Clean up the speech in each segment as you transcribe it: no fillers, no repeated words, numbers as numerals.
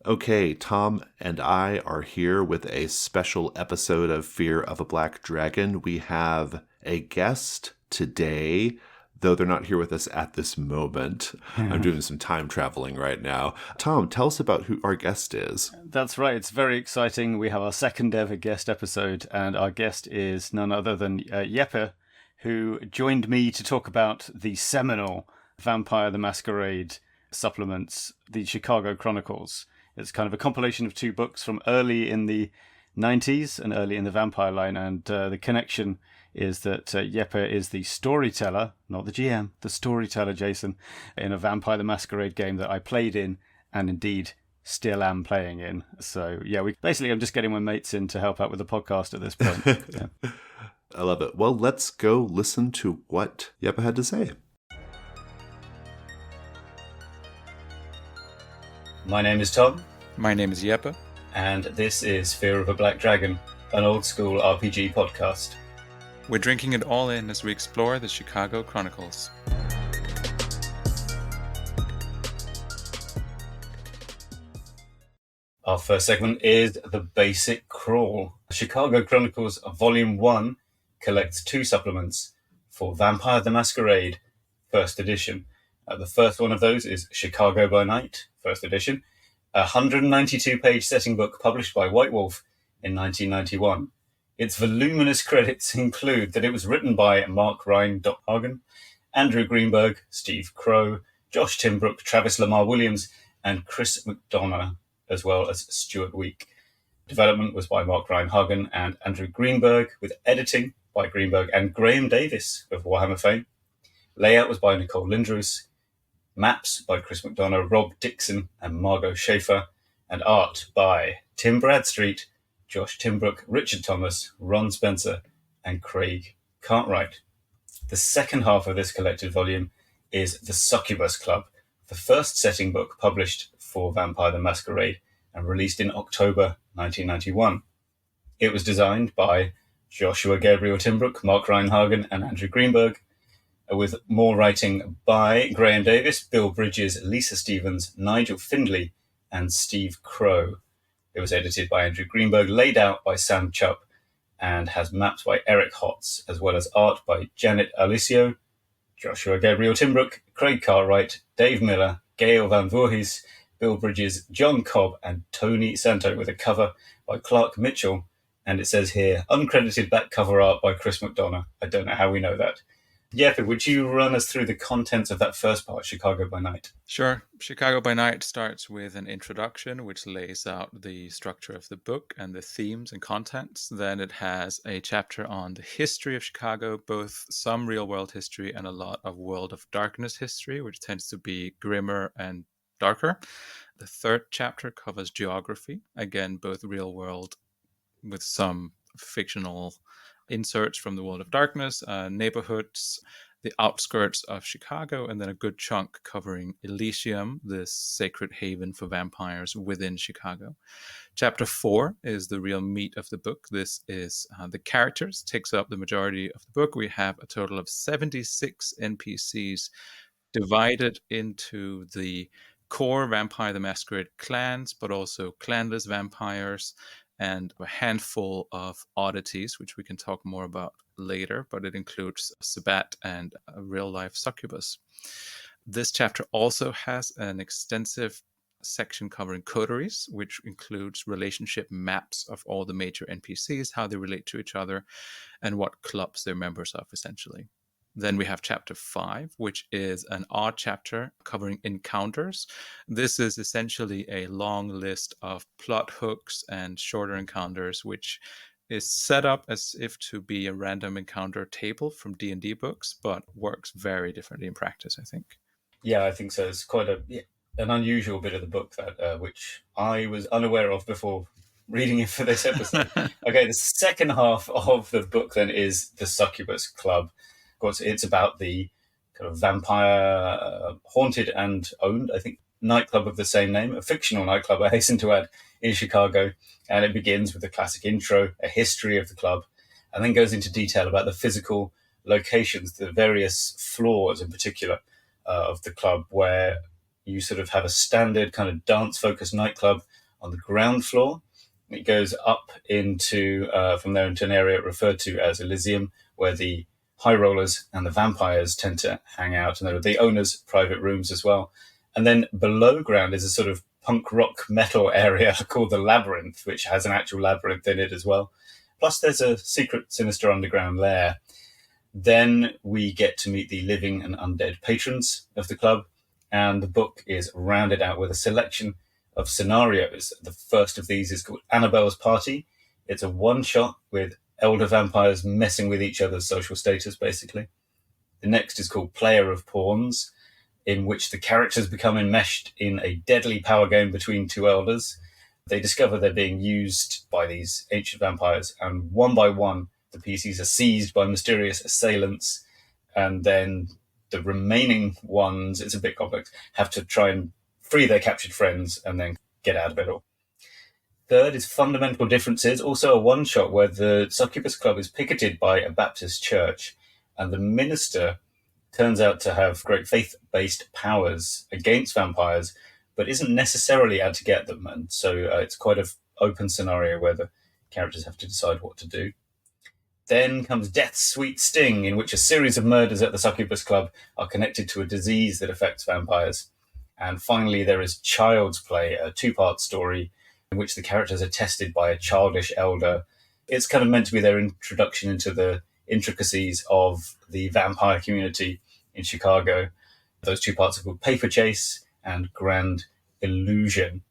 Okay, Tom and I are here with a special episode of Fear of a Black Dragon. We have a guest today, though they're not here with us at this moment. I'm doing some time traveling right now. Tom, tell us about who our guest is. That's right. It's very exciting. We have our second ever guest episode, and our guest is none other than Jeppe, who joined me to talk about the seminal Vampire the Masquerade supplements, the Chicago Chronicles. It's kind of a compilation of two books from early in the 90s and early in the vampire line, and the connection is that Jeppe is the storyteller, not the GM, the storyteller, Jason, in a Vampire the Masquerade game that I played in and indeed still am playing in. So yeah, I'm just getting my mates in to help out with the podcast at this point. Yeah. I love it. Well, let's go listen to what Jeppe had to say. My name is Tom. My name is Jeppe. And this is Fear of a Black Dragon, an old school RPG podcast. We're drinking it all in as we explore the Chicago Chronicles. Our first segment is the basic crawl. Chicago Chronicles Volume 1 collects two supplements for Vampire the Masquerade, First Edition. The first one of those is Chicago by Night, First Edition, a 192-page setting book published by White Wolf in 1991. Its voluminous credits include that it was written by Mark Hagen, Andrew Greenberg, Steve Crow, Josh Timbrook, Travis Lamar Williams, and Chris McDonough, as well as Stuart Week. Development was by Mark Hagen and Andrew Greenberg, with editing by Greenberg and Graham Davis of Warhammer fame. Layout was by Nicole Lindros. Maps by Chris McDonough, Rob Dixon, and Margot Schaefer, and art by Tim Bradstreet, Josh Timbrook, Richard Thomas, Ron Spencer, and Craig Cartwright. The second half of this collected volume is The Succubus Club, the first setting book published for Vampire the Masquerade and released in October 1991. It was designed by Joshua Gabriel Timbrook, Mark Hagen, and Andrew Greenberg, with more writing by Graham Davis, Bill Bridges, Lisa Stevens, Nigel Findley, and Steve Crow. It was edited by Andrew Greenberg, laid out by Sam Chupp, and has maps by Eric Hotz, as well as art by Janet Alicio, Joshua Gabriel Timbrook, Craig Cartwright, Dave Miller, Gail Van Voorhees, Bill Bridges, John Cobb, and Tony Santo, with a cover by Clark Mitchell. And it says here, uncredited back cover art by Chris McDonough. I don't know how we know that. Jeppe, would you run us through the contents of that first part, Chicago by Night? Sure. Chicago by Night starts with an introduction, which lays out the structure of the book and the themes and contents. Then it has a chapter on the history of Chicago, both some real-world history and a lot of World of Darkness history, which tends to be grimmer and darker. The third chapter covers geography, again, both real-world with some fictional inserts from the World of Darkness, neighborhoods, the outskirts of Chicago, and then a good chunk covering Elysium, this sacred haven for vampires within Chicago. Chapter 4 is the real meat of the book. This is the characters, takes up the majority of the book. We have a total of 76 NPCs divided into the core Vampire the Masquerade clans, but also clanless vampires, and a handful of oddities, which we can talk more about later, but it includes Sabat and a real-life succubus. This chapter also has an extensive section covering coteries, which includes relationship maps of all the major NPCs, how they relate to each other, and what clubs they're members of, essentially. Then we have chapter 5, which is an odd chapter covering encounters. This is essentially a long list of plot hooks and shorter encounters, which is set up as if to be a random encounter table from D&D books, but works very differently in practice, I think. Yeah, I think so. It's quite an unusual bit of the book that which I was unaware of before reading it for this episode. Okay, the second half of the book then is The Succubus Club. Of course, it's about the kind of vampire haunted and owned, I think, nightclub of the same name, a fictional nightclub, I hasten to add, in Chicago. And it begins with a classic intro, a history of the club, and then goes into detail about the physical locations, the various floors in particular of the club, where you sort of have a standard kind of dance-focused nightclub on the ground floor. It goes up into from there into an area referred to as Elysium, where the high rollers and the vampires tend to hang out, and there are the owners' private rooms as well. And then below ground is a sort of punk rock metal area called the Labyrinth, which has an actual labyrinth in it as well. Plus, there's a secret, sinister underground lair. Then we get to meet the living and undead patrons of the club, and the book is rounded out with a selection of scenarios. The first of these is called Annabelle's Party. It's a one-shot with elder vampires messing with each other's social status, basically. The next is called Player of Pawns, in which the characters become enmeshed in a deadly power game between two elders. They discover they're being used by these ancient vampires, and one by one, the PCs are seized by mysterious assailants, and then the remaining ones, it's a bit complex, have to try and free their captured friends and then get out of it all. Third is Fundamental Differences, also a one-shot where the Succubus Club is picketed by a Baptist church, and the minister turns out to have great faith-based powers against vampires, but isn't necessarily out to get them. And so it's quite an open scenario where the characters have to decide what to do. Then comes Death's Sweet Sting, in which a series of murders at the Succubus Club are connected to a disease that affects vampires. And finally, there is Child's Play, a two-part story in which the characters are tested by a childish elder. It's kind of meant to be their introduction into the intricacies of the vampire community in Chicago. Those two parts are called Paper Chase and Grand Illusion.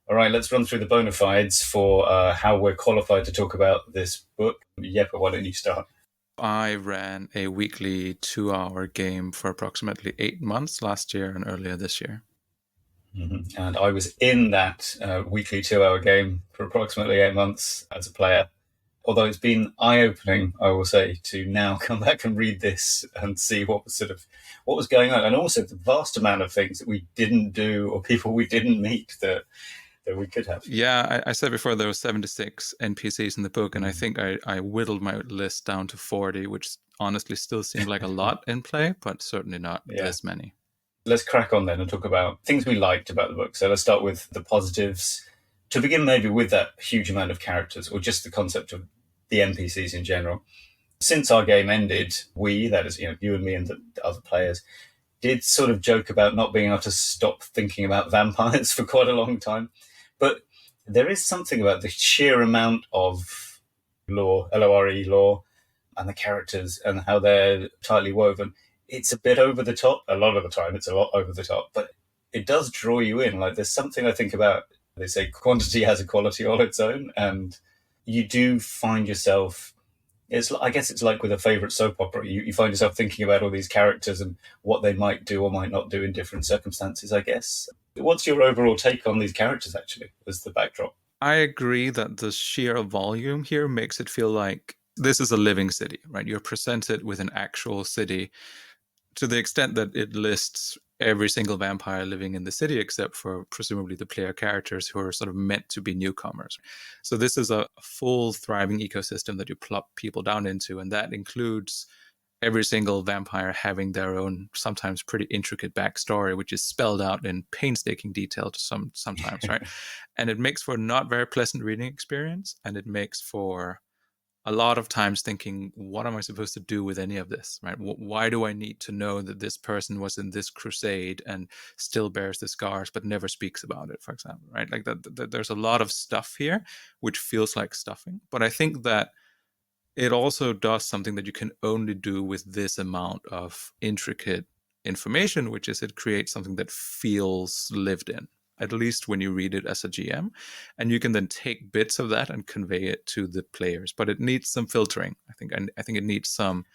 All right, let's run through the bona fides for how we're qualified to talk about this book. Jeppe, why don't you start? I ran a weekly 2-hour game for approximately 8 months last year and earlier this year. Mm-hmm. And I was in that weekly 2-hour game for approximately 8 months as a player. Although it's been eye-opening, I will say, to now come back and read this and see what was going on, and also the vast amount of things that we didn't do or people we didn't meet that we could have. Yeah, I said before there were 76 NPCs in the book, and I think I whittled my list down to 40, which honestly still seemed like a lot in play, but certainly not this many. Let's crack on then and talk about things we liked about the book. So let's start with the positives. To begin maybe with that huge amount of characters, or just the concept of the NPCs in general. Since our game ended, we, that is, you and me and the other players, did sort of joke about not being able to stop thinking about vampires for quite a long time. But there is something about the sheer amount of lore, LORE lore, and the characters and how they're tightly woven. It's a bit over the top. A lot of the time, it's a lot over the top, but it does draw you in. Like, there's something I think about, they say quantity has a quality all its own, and you do find yourself, I guess it's like with a favorite soap opera, you find yourself thinking about all these characters and what they might do or might not do in different circumstances, I guess. What's your overall take on these characters, actually, as the backdrop? I agree that the sheer volume here makes it feel like this is a living city, right? You're presented with an actual city to the extent that it lists every single vampire living in the city, except for presumably the player characters who are sort of meant to be newcomers. So this is a full thriving ecosystem that you plop people down into, and that includes every single vampire having their own sometimes pretty intricate backstory, which is spelled out in painstaking detail to sometimes, right? And it makes for a not very pleasant reading experience, and it makes for a lot of times thinking, what am I supposed to do with any of this, right? Why do I need to know that this person was in this crusade and still bears the scars but never speaks about it, for example, right? Like that there's a lot of stuff here which feels like stuffing. But I think that it also does something that you can only do with this amount of intricate information, which is it creates something that feels lived in, at least when you read it as a GM. And you can then take bits of that and convey it to the players. But it needs some filtering, I think. And I think it needs some,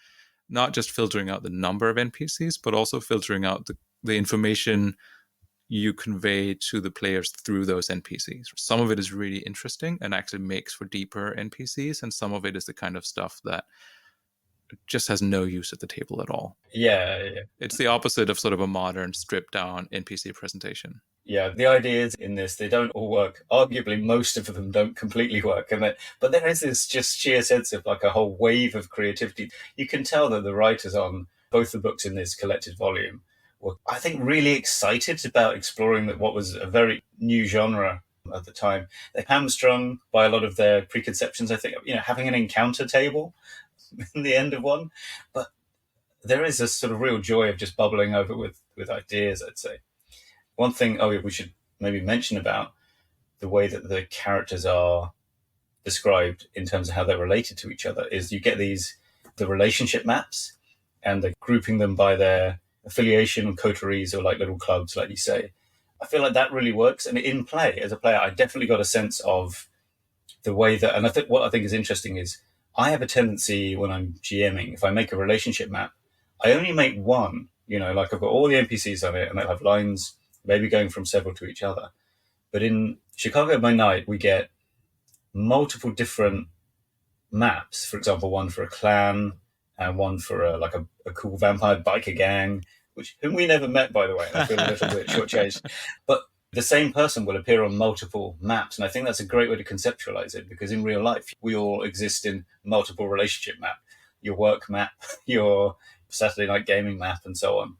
not just filtering out the number of NPCs, but also filtering out the information you convey to the players through those NPCs. Some of it is really interesting and actually makes for deeper NPCs, and some of it is the kind of stuff that just has no use at the table at all. Yeah. It's the opposite of sort of a modern stripped down NPC presentation. Yeah, the ideas in this, they don't all work. Arguably, most of them don't completely work. But there is this just sheer sense of like a whole wave of creativity. You can tell that the writers on both the books in this collected volume were, I think, really excited about exploring what was a very new genre at the time. They're hamstrung by a lot of their preconceptions, I think, having an encounter table in the end of one. But there is a sort of real joy of just bubbling over with ideas, I'd say. One thing, we should maybe mention about the way that the characters are described in terms of how they're related to each other is you get the relationship maps, and they're grouping them by their affiliation, coteries, or like little clubs, like you say. I feel like that really works. And in play, as a player, I definitely got a sense of the way that, and I think what I think is interesting is I have a tendency when I'm GMing, if I make a relationship map, I only make one, like I've got all the NPCs on it and they'll have lines maybe going from several to each other. But in Chicago by Night, we get multiple different maps. For example, one for a clan and one for a cool vampire biker gang, whom we never met, by the way. I feel a little bit shortchanged. But the same person will appear on multiple maps. And I think that's a great way to conceptualize it, because in real life, we all exist in multiple relationship map, your work map, your Saturday night gaming map, and so on.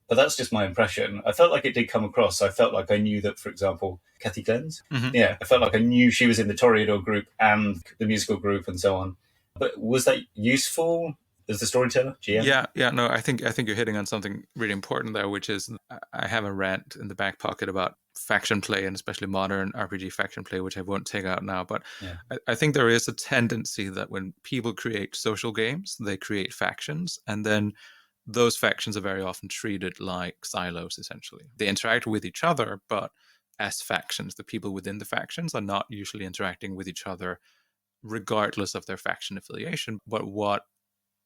But that's just my impression. I felt like it did come across. I felt like I knew that, for example, Kathy Glenn's. Mm-hmm. Yeah, I felt like I knew she was in the Toreador group and the musical group and so on. But was that useful as the storyteller, GM? Yeah. No, I think you're hitting on something really important there, which is I have a rant in the back pocket about faction play, and especially modern RPG faction play, which I won't take out now. But yeah. I think there is a tendency that when people create social games, they create factions, and then those factions are very often treated like silos, essentially. They interact with each other, but as factions. The people within the factions are not usually interacting with each other regardless of their faction affiliation. But what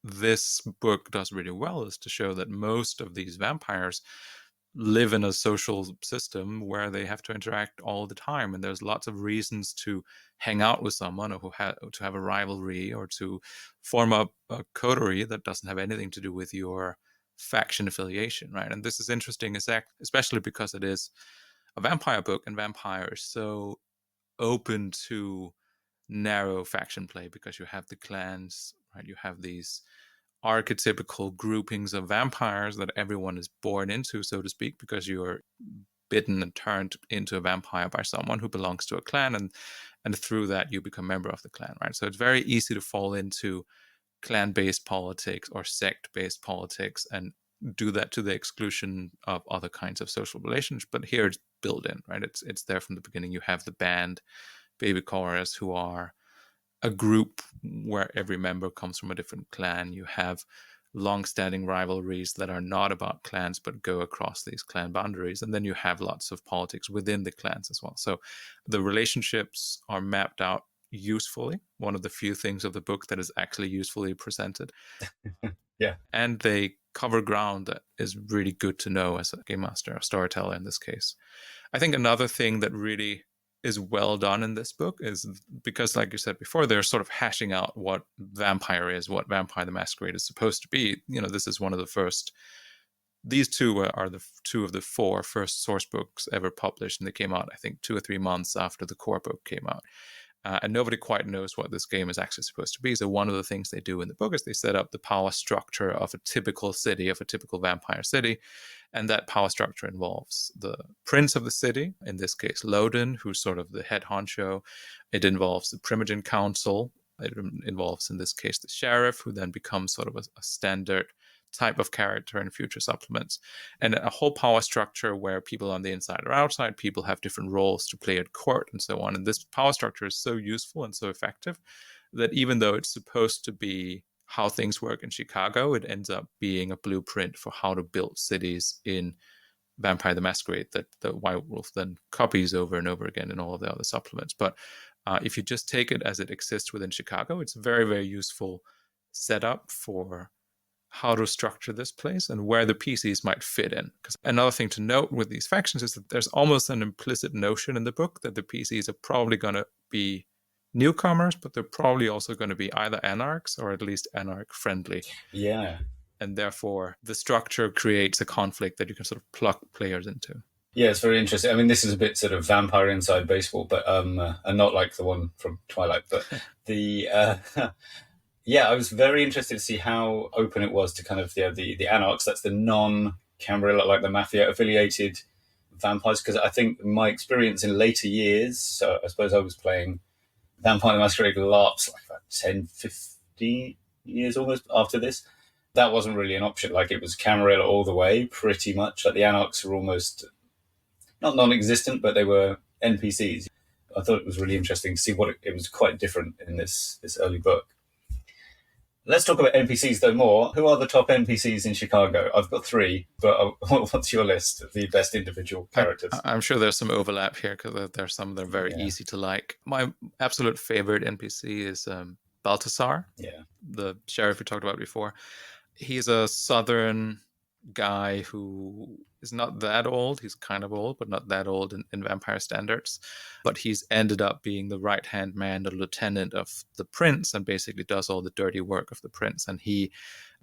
this book does really well is to show that most of these vampires live in a social system where they have to interact all the time, and there's lots of reasons to hang out with someone, or to have a rivalry, or to form up a coterie that doesn't have anything to do with your faction affiliation, right? And this is interesting, especially because it is a vampire book, and vampire is so open to narrow faction play because you have the clans, right? You have these archetypical groupings of vampires that everyone is born into, so to speak, because you're bitten and turned into a vampire by someone who belongs to a clan, and through that you become a member of the clan, right? So it's very easy to fall into clan-based politics or sect-based politics and do that to the exclusion of other kinds of social relations. But here it's built in, right? It's there from the beginning. You have the band, Baby Chorus, who are a group where every member comes from a different clan. You have long-standing rivalries that are not about clans but go across these clan boundaries, and then you have lots of politics within the clans as well. So the relationships are mapped out usefully, one of the few things of the book that is actually usefully presented. Yeah. And they cover ground that is really good to know as a game master, a storyteller in this case. I think another thing that really is well done in this book is because, like you said before, they're sort of hashing out what vampire is, what Vampire the Masquerade is supposed to be. This is one of the first, these two are the two of the 4 first source books ever published, and they came out, I think, 2 or 3 months after the core book came out. And nobody quite knows what this game is actually supposed to be. So one of the things they do in the book is they set up the power structure of a typical city, of a typical vampire city. And that power structure involves the prince of the city, in this case, Loden, who's sort of the head honcho. It involves the Primogen Council. It involves, in this case, the sheriff, who then becomes sort of a standard type of character in future supplements, and a whole power structure where people on the inside or outside, people have different roles to play at court and so on. And this power structure is so useful and so effective that even though it's supposed to be how things work in Chicago, it ends up being a blueprint for how to build cities in Vampire the Masquerade that the White Wolf then copies over and over again in all of the other supplements. But if you just take it as it exists within Chicago, it's a very, very useful setup for how to structure this place and where the PCs might fit in. Because another thing to note with these factions is that there's almost an implicit notion in the book that the PCs are probably going to be newcomers, but they're probably also going to be either anarchs or at least anarch friendly. Yeah. And therefore, the structure creates a conflict that you can sort of pluck players into. Yeah, it's very interesting. I mean, this is a bit sort of vampire inside baseball, but and not like the one from Twilight, but the yeah, I was very interested to see how open it was to kind of the anarchs. That's the non-Camarilla, like the mafia affiliated vampires, because I think my experience in later years, so I suppose I was playing Vampire the Masquerade LARPs like about 10, 15 years almost after this. That wasn't really an option. Like, it was Camarilla all the way, pretty much. Like, the Anarchs were almost not non-existent, but they were NPCs. I thought it was really interesting to see what it was quite different in this early book. Let's talk about NPCs though more. Who are the top NPCs in Chicago? I've got 3, but what's your list of the best individual characters? I'm sure there's some overlap here because there's some that are very easy to like. My absolute favorite NPC is Baltasar, the sheriff we talked about before. He's a southern guy who is not that old. He's kind of old, but not that old in vampire standards. But he's ended up being the right-hand man, the lieutenant of the prince, and basically does all the dirty work of the prince. And he,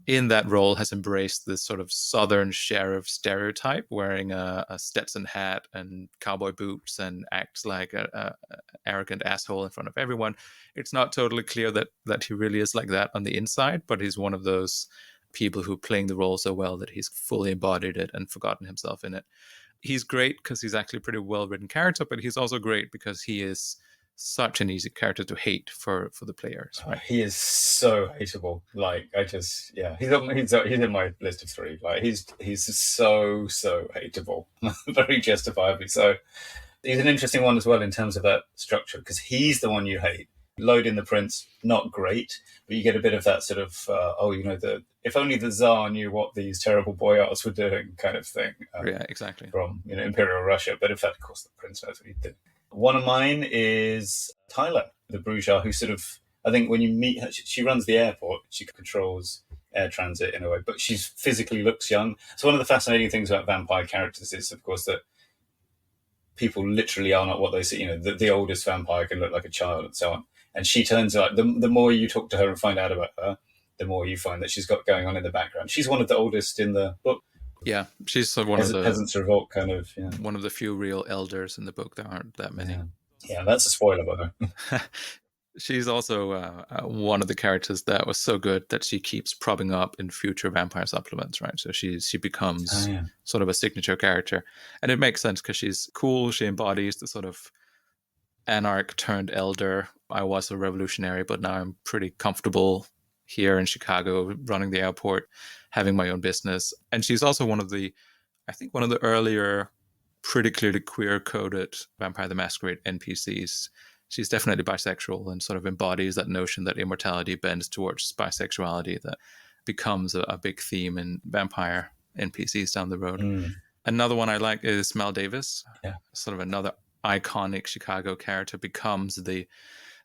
in that role, has embraced this sort of southern sheriff stereotype, wearing a Stetson hat and cowboy boots, and acts like a arrogant asshole in front of everyone. It's not totally clear that he really is like that on the inside, but he's one of those people who are playing the role so well that he's fully embodied it and forgotten himself in it. He's great because he's actually a pretty well-written character, but he's also great because he is such an easy character to hate for the players. Right? He is so hateable. Like, he's in my list of 3. Like, he's so hateable, very justifiably so. He's an interesting one as well in terms of that structure, because he's the one you hate. Load in the prince, not great, but you get a bit of that sort of if only the Tsar knew what these terrible boyars were doing kind of thing. Exactly. From Imperial Russia, but in fact, of course, the prince knows what he did. One of mine is Tyler, the Bruja, who sort of, I think when you meet her, she runs the airport. She controls air transit in a way, but she physically looks young. So one of the fascinating things about vampire characters is, of course, that people literally are not what they see. The oldest vampire can look like a child and so on. And she turns out, the more you talk to her and find out about her, the more you find that she's got going on in the background. She's one of the oldest in the book. Yeah, she's one of the Peasants' Revolt kind of. Yeah. One of the few real elders in the book. There aren't that many. Yeah, that's a spoiler, by the way. She's also one of the characters that was so good that she keeps propping up in future vampire supplements, right? So she becomes sort of a signature character. And it makes sense because she's cool. She embodies the sort of anarch turned elder. I was a revolutionary, but now I'm pretty comfortable here in Chicago, running the airport, having my own business. And she's also one of the earlier, pretty clearly queer-coded Vampire the Masquerade NPCs. She's definitely bisexual and sort of embodies that notion that immortality bends towards bisexuality that becomes a big theme in vampire NPCs down the road. Another one I like is Mel Davis. Sort of another iconic Chicago character, becomes the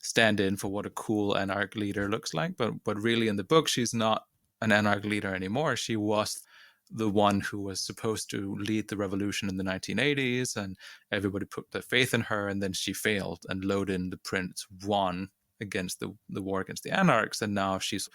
stand-in for what a cool anarch leader looks like. But really in the book, she's not an anarch leader anymore. She was the one who was supposed to lead the revolution in the 1980s, and everybody put their faith in her, and then she failed, and Lodin, the prince, won against the war against the anarchs, and now she's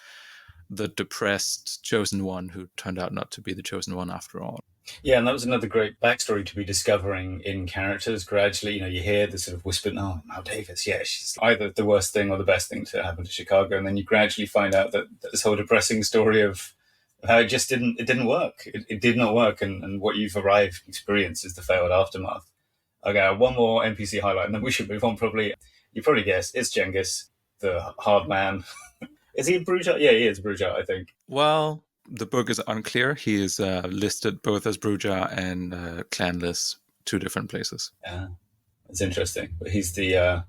the depressed chosen one who turned out not to be the chosen one after all. Yeah, and that was another great backstory to be discovering in characters gradually. You hear the sort of whispered, Mel Davis, she's either the worst thing or the best thing to happen to Chicago, and then you gradually find out that this whole depressing story of how it just didn't work. It did not work, and what you've experienced is the failed aftermath. Okay, one more NPC highlight, and then we should move on. You probably guessed, it's Genghis, the hard man. Is he a Bruja? Yeah, he is Bruja, I think. Well, the book is unclear. He is listed both as Bruja and clanless, 2 different places. Yeah, that's interesting. But he's the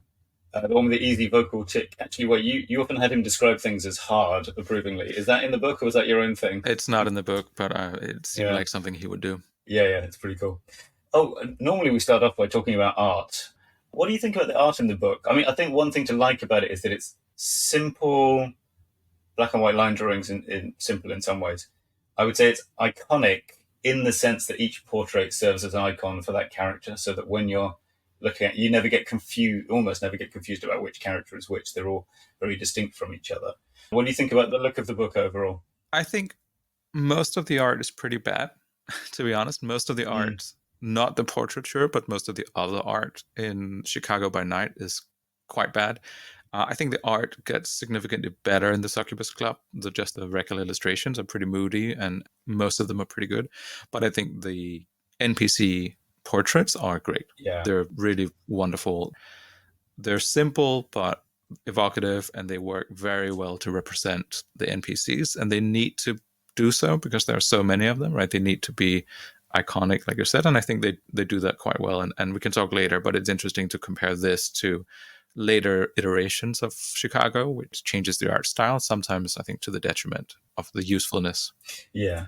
one with the easy vocal tick. Actually, you often had him describe things as hard, approvingly. Is that in the book, or was that your own thing? It's not in the book, but it seemed like something he would do. Yeah, it's pretty cool. Oh, normally we start off by talking about art. What do you think about the art in the book? I mean, I think one thing to like about it is that it's simple, black and white line drawings, in simple in some ways. I would say it's iconic in the sense that each portrait serves as an icon for that character, so that when you're looking at, you almost never get confused about which character is which. They're all very distinct from each other. What do you think about the look of the book overall? I think most of the art is pretty bad, to be honest. Most of the art, not the portraiture, but most of the other art in Chicago by Night is quite bad. I think the art gets significantly better in the Succubus Club. Just the regular illustrations are pretty moody, and most of them are pretty good. But I think the NPC portraits are great. Yeah. They're really wonderful. They're simple but evocative, and they work very well to represent the NPCs, and they need to do so because there are so many of them, right? They need to be iconic, like you said, and I think they do that quite well, and we can talk later, but it's interesting to compare this to later iterations of Chicago, which changes the art style, sometimes I think to the detriment of the usefulness. Yeah,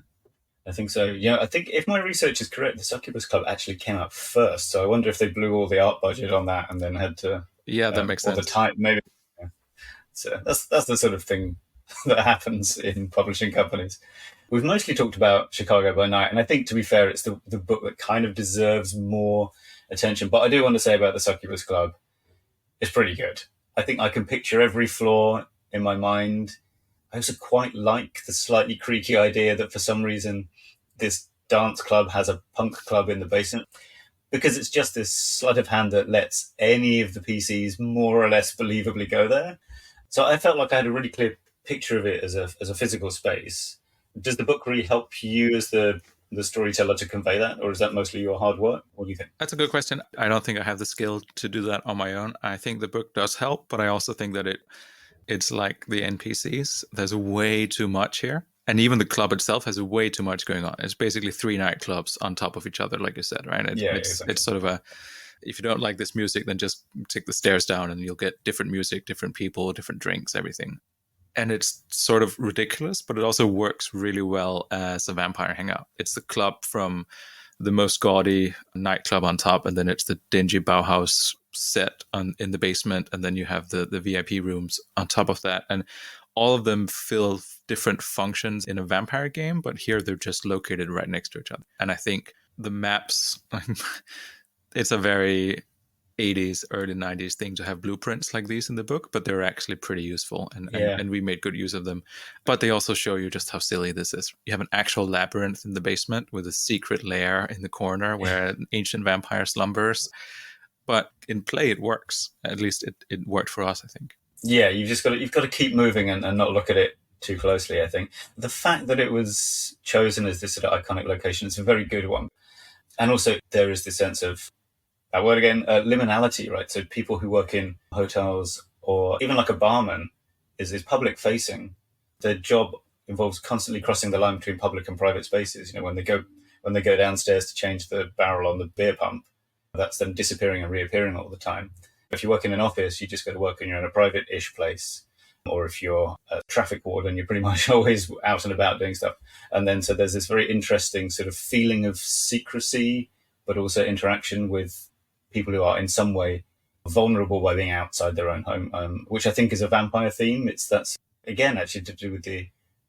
I think so. Yeah, I think if my research is correct, the Succubus Club actually came out first, so I wonder if they blew all the art budget on that and then had to... Yeah, that makes sense. Or the time, maybe. Yeah. So that's the sort of thing that happens in publishing companies. We've mostly talked about Chicago by Night, and I think, to be fair, it's the book that kind of deserves more attention. But I do want to say about the Succubus Club, it's pretty good. I think I can picture every flaw in my mind. I also quite like the slightly creaky idea that for some reason this dance club has a punk club in the basement, because it's just this sleight of hand that lets any of the PCs more or less believably go there. So I felt like I had a really clear picture of it as a physical space. Does the book really help you as the storyteller to convey that, or is that mostly your hard work? What do you think? That's a good question. I don't think I have the skill to do that on my own. I think the book does help, but I also think that it's like the NPCs. There's way too much here. And even the club itself has way too much going on. It's basically 3 nightclubs on top of each other, like you said, right? Exactly. It's sort of if you don't like this music, then just take the stairs down and you'll get different music, different people, different drinks, everything. And it's sort of ridiculous, but it also works really well as a vampire hangout. It's the club from the most gaudy nightclub on top, and then it's the dingy Bauhaus set in the basement, and then you have the VIP rooms on top of that. And all of them fill different functions in a vampire game, but here they're just located right next to each other. And I think the maps, it's a very 80s, early 90s thing to have blueprints like these in the book, but they're actually pretty useful, and we made good use of them. But they also show you just how silly this is. You have an actual labyrinth in the basement with a secret lair in the corner where an ancient vampire slumbers. But in play, it works. At least it worked for us, I think. Yeah, you've got to keep moving and not look at it too closely, I think. The fact that it was chosen as this sort of iconic location is a very good one. And also there is this sense of, that word again, liminality, right? So people who work in hotels, or even like a barman, is public facing. Their job involves constantly crossing the line between public and private spaces. When they go downstairs to change the barrel on the beer pump, that's them disappearing and reappearing all the time. If you work in an office, you just go to work and you're in a private-ish place. Or if you're a traffic warden, you're pretty much always out and about doing stuff. And then so there's this very interesting sort of feeling of secrecy, but also interaction with people who are in some way vulnerable by being outside their own home, which I think is a vampire theme. That's again actually to do with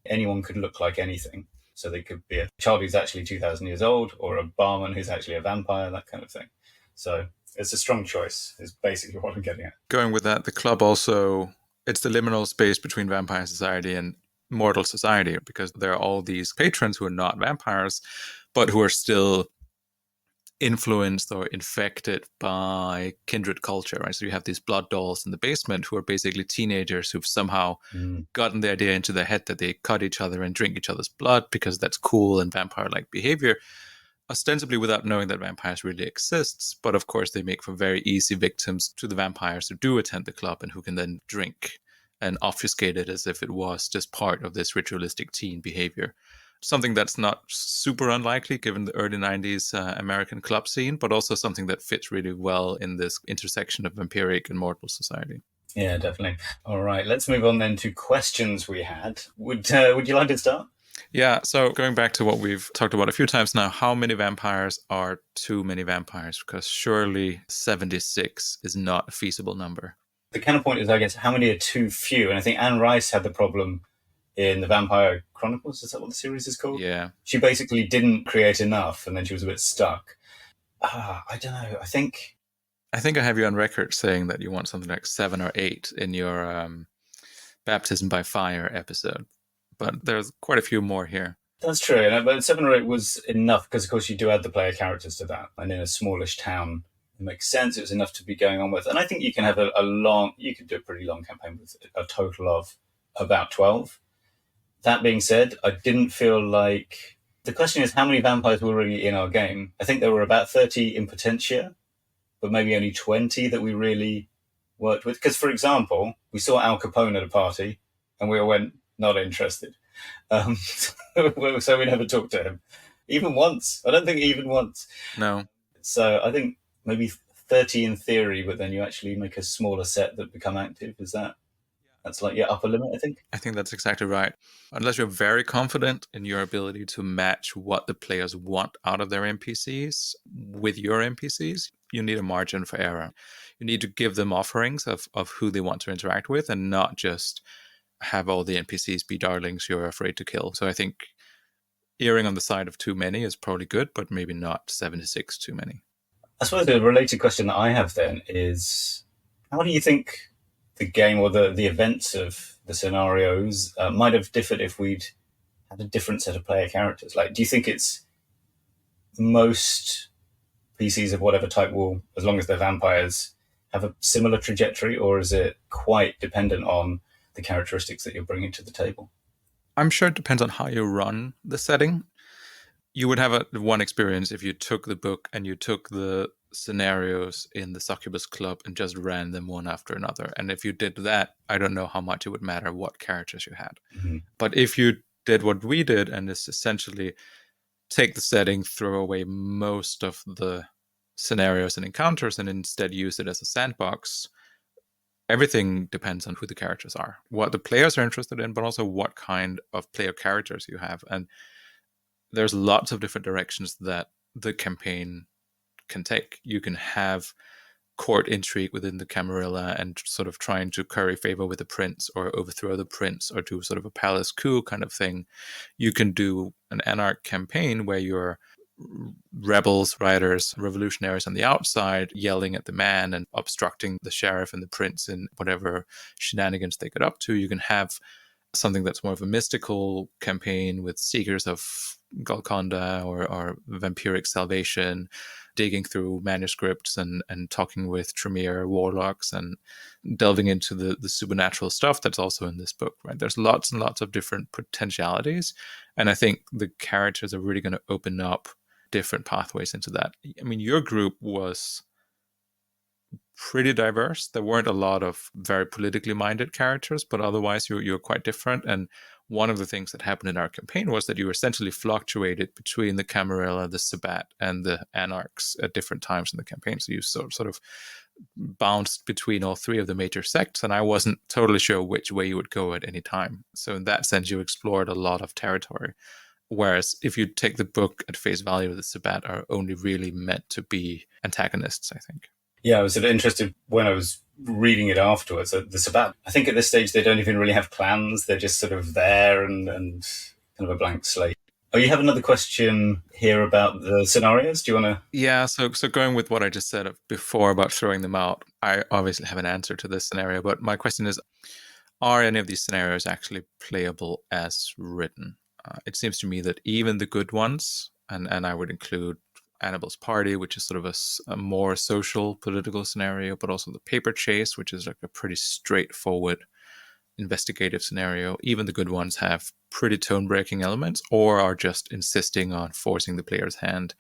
anyone could look like anything. So they could be a child who's actually 2,000 years old, or a barman who's actually a vampire, that kind of thing. So it's a strong choice, is basically what I'm getting at. Going with that, the club also, it's the liminal space between vampire society and mortal society, because there are all these patrons who are not vampires, but who are still influenced or infected by kindred culture, right? So you have these blood dolls in the basement who are basically teenagers who've somehow gotten the idea into their head that they cut each other and drink each other's blood because that's cool and vampire-like behavior, ostensibly without knowing that vampires really exists. But of course, they make for very easy victims to the vampires who do attend the club and who can then drink and obfuscate it as if it was just part of this ritualistic teen behavior. Something that's not super unlikely given the early 90s American club scene, but also something that fits really well in this intersection of vampiric and mortal society. Yeah, definitely. All right, let's move on then to questions we had. Would you like to start? Yeah, so going back to what we've talked about a few times now, how many vampires are too many vampires? Because surely 76 is not a feasible number. The counterpoint is, I guess, how many are too few? And I think Anne Rice had the problem in the Vampire Chronicles. Is that what the series is called? Yeah. She basically didn't create enough, and then she was a bit stuck. I don't know. I think I have you on record saying that you want something like 7 or 8 in your Baptism by Fire episode. But there's quite a few more here. That's true. But 7 or 8 was enough because, of course, you do add the player characters to that. And in a smallish town, it makes sense. It was enough to be going on with. And I think you can have you could do a pretty long campaign with a total of about 12. That being said, I didn't feel like The question is how many vampires were really in our game? I think there were about 30 in Potentia, but maybe only 20 that we really worked with. Because, for example, we saw Al Capone at a party and we all went, not interested. So we never talked to him. Even once. I don't think even once. No. So I think maybe 30 in theory, but then you actually make a smaller set that become active. That's like your upper limit, I think? I think that's exactly right. Unless you're very confident in your ability to match what the players want out of their NPCs with your NPCs, you need a margin for error. You need to give them offerings of who they want to interact with and not just have all the NPCs be darlings you're afraid to kill. So I think erring on the side of too many is probably good, but maybe not 76 too many. I suppose the related question that I have then is, how do you think the game or the events of the scenarios might have differed if we'd had a different set of player characters? Like, do you think it's most PCs of whatever type will, as long as they're vampires, have a similar trajectory, or is it quite dependent on the characteristics that you're bringing to the table? I'm sure it depends on how you run the setting. You would have one experience if you took the book and you took the scenarios in the Succubus Club and just ran them one after another. And if you did that, I don't know how much it would matter what characters you had. Mm-hmm. But if you did what we did, and is essentially take the setting, throw away most of the scenarios and encounters, and instead use it as a sandbox, everything depends on who the characters are, what the players are interested in, but also what kind of player characters you have. And there's lots of different directions that the campaign can take. You can have court intrigue within the Camarilla and sort of trying to curry favor with the prince or overthrow the prince or do sort of a palace coup kind of thing. You can do an anarch campaign where you're rebels, rioters, revolutionaries on the outside yelling at the man and obstructing the sheriff and the prince in whatever shenanigans they get up to. You can have something that's more of a mystical campaign with seekers of Golconda or vampiric salvation, digging through manuscripts and talking with Tremere warlocks and delving into the supernatural stuff that's also in this book, right? There's lots and lots of different potentialities. And I think the characters are really going to open up different pathways into that. I mean, your group was pretty diverse. There weren't a lot of very politically minded characters, but otherwise you're quite different. And one of the things that happened in our campaign was that you essentially fluctuated between the Camarilla, the Sabbat, and the Anarchs at different times in the campaign. So you sort of bounced between all three of the major sects, and I wasn't totally sure which way you would go at any time. So in that sense, you explored a lot of territory. Whereas if you take the book at face value, the Sabbat are only really meant to be antagonists, I think. Yeah, I was sort of interested when I was reading it afterwards. The Sabbat, I think at this stage they don't even really have plans. They're just sort of there and kind of a blank slate. Oh, you have another question here about the scenarios? Do you want to? Yeah, so going with what I just said before about throwing them out, I obviously have an answer to this scenario, but my question is, are any of these scenarios actually playable as written? It seems to me that even the good ones, and I would include Annibal's Party, which is sort of a more social political scenario, but also the Paper Chase, which is like a pretty straightforward investigative scenario. Even the good ones have pretty tone-breaking elements or are just insisting on forcing the player's hand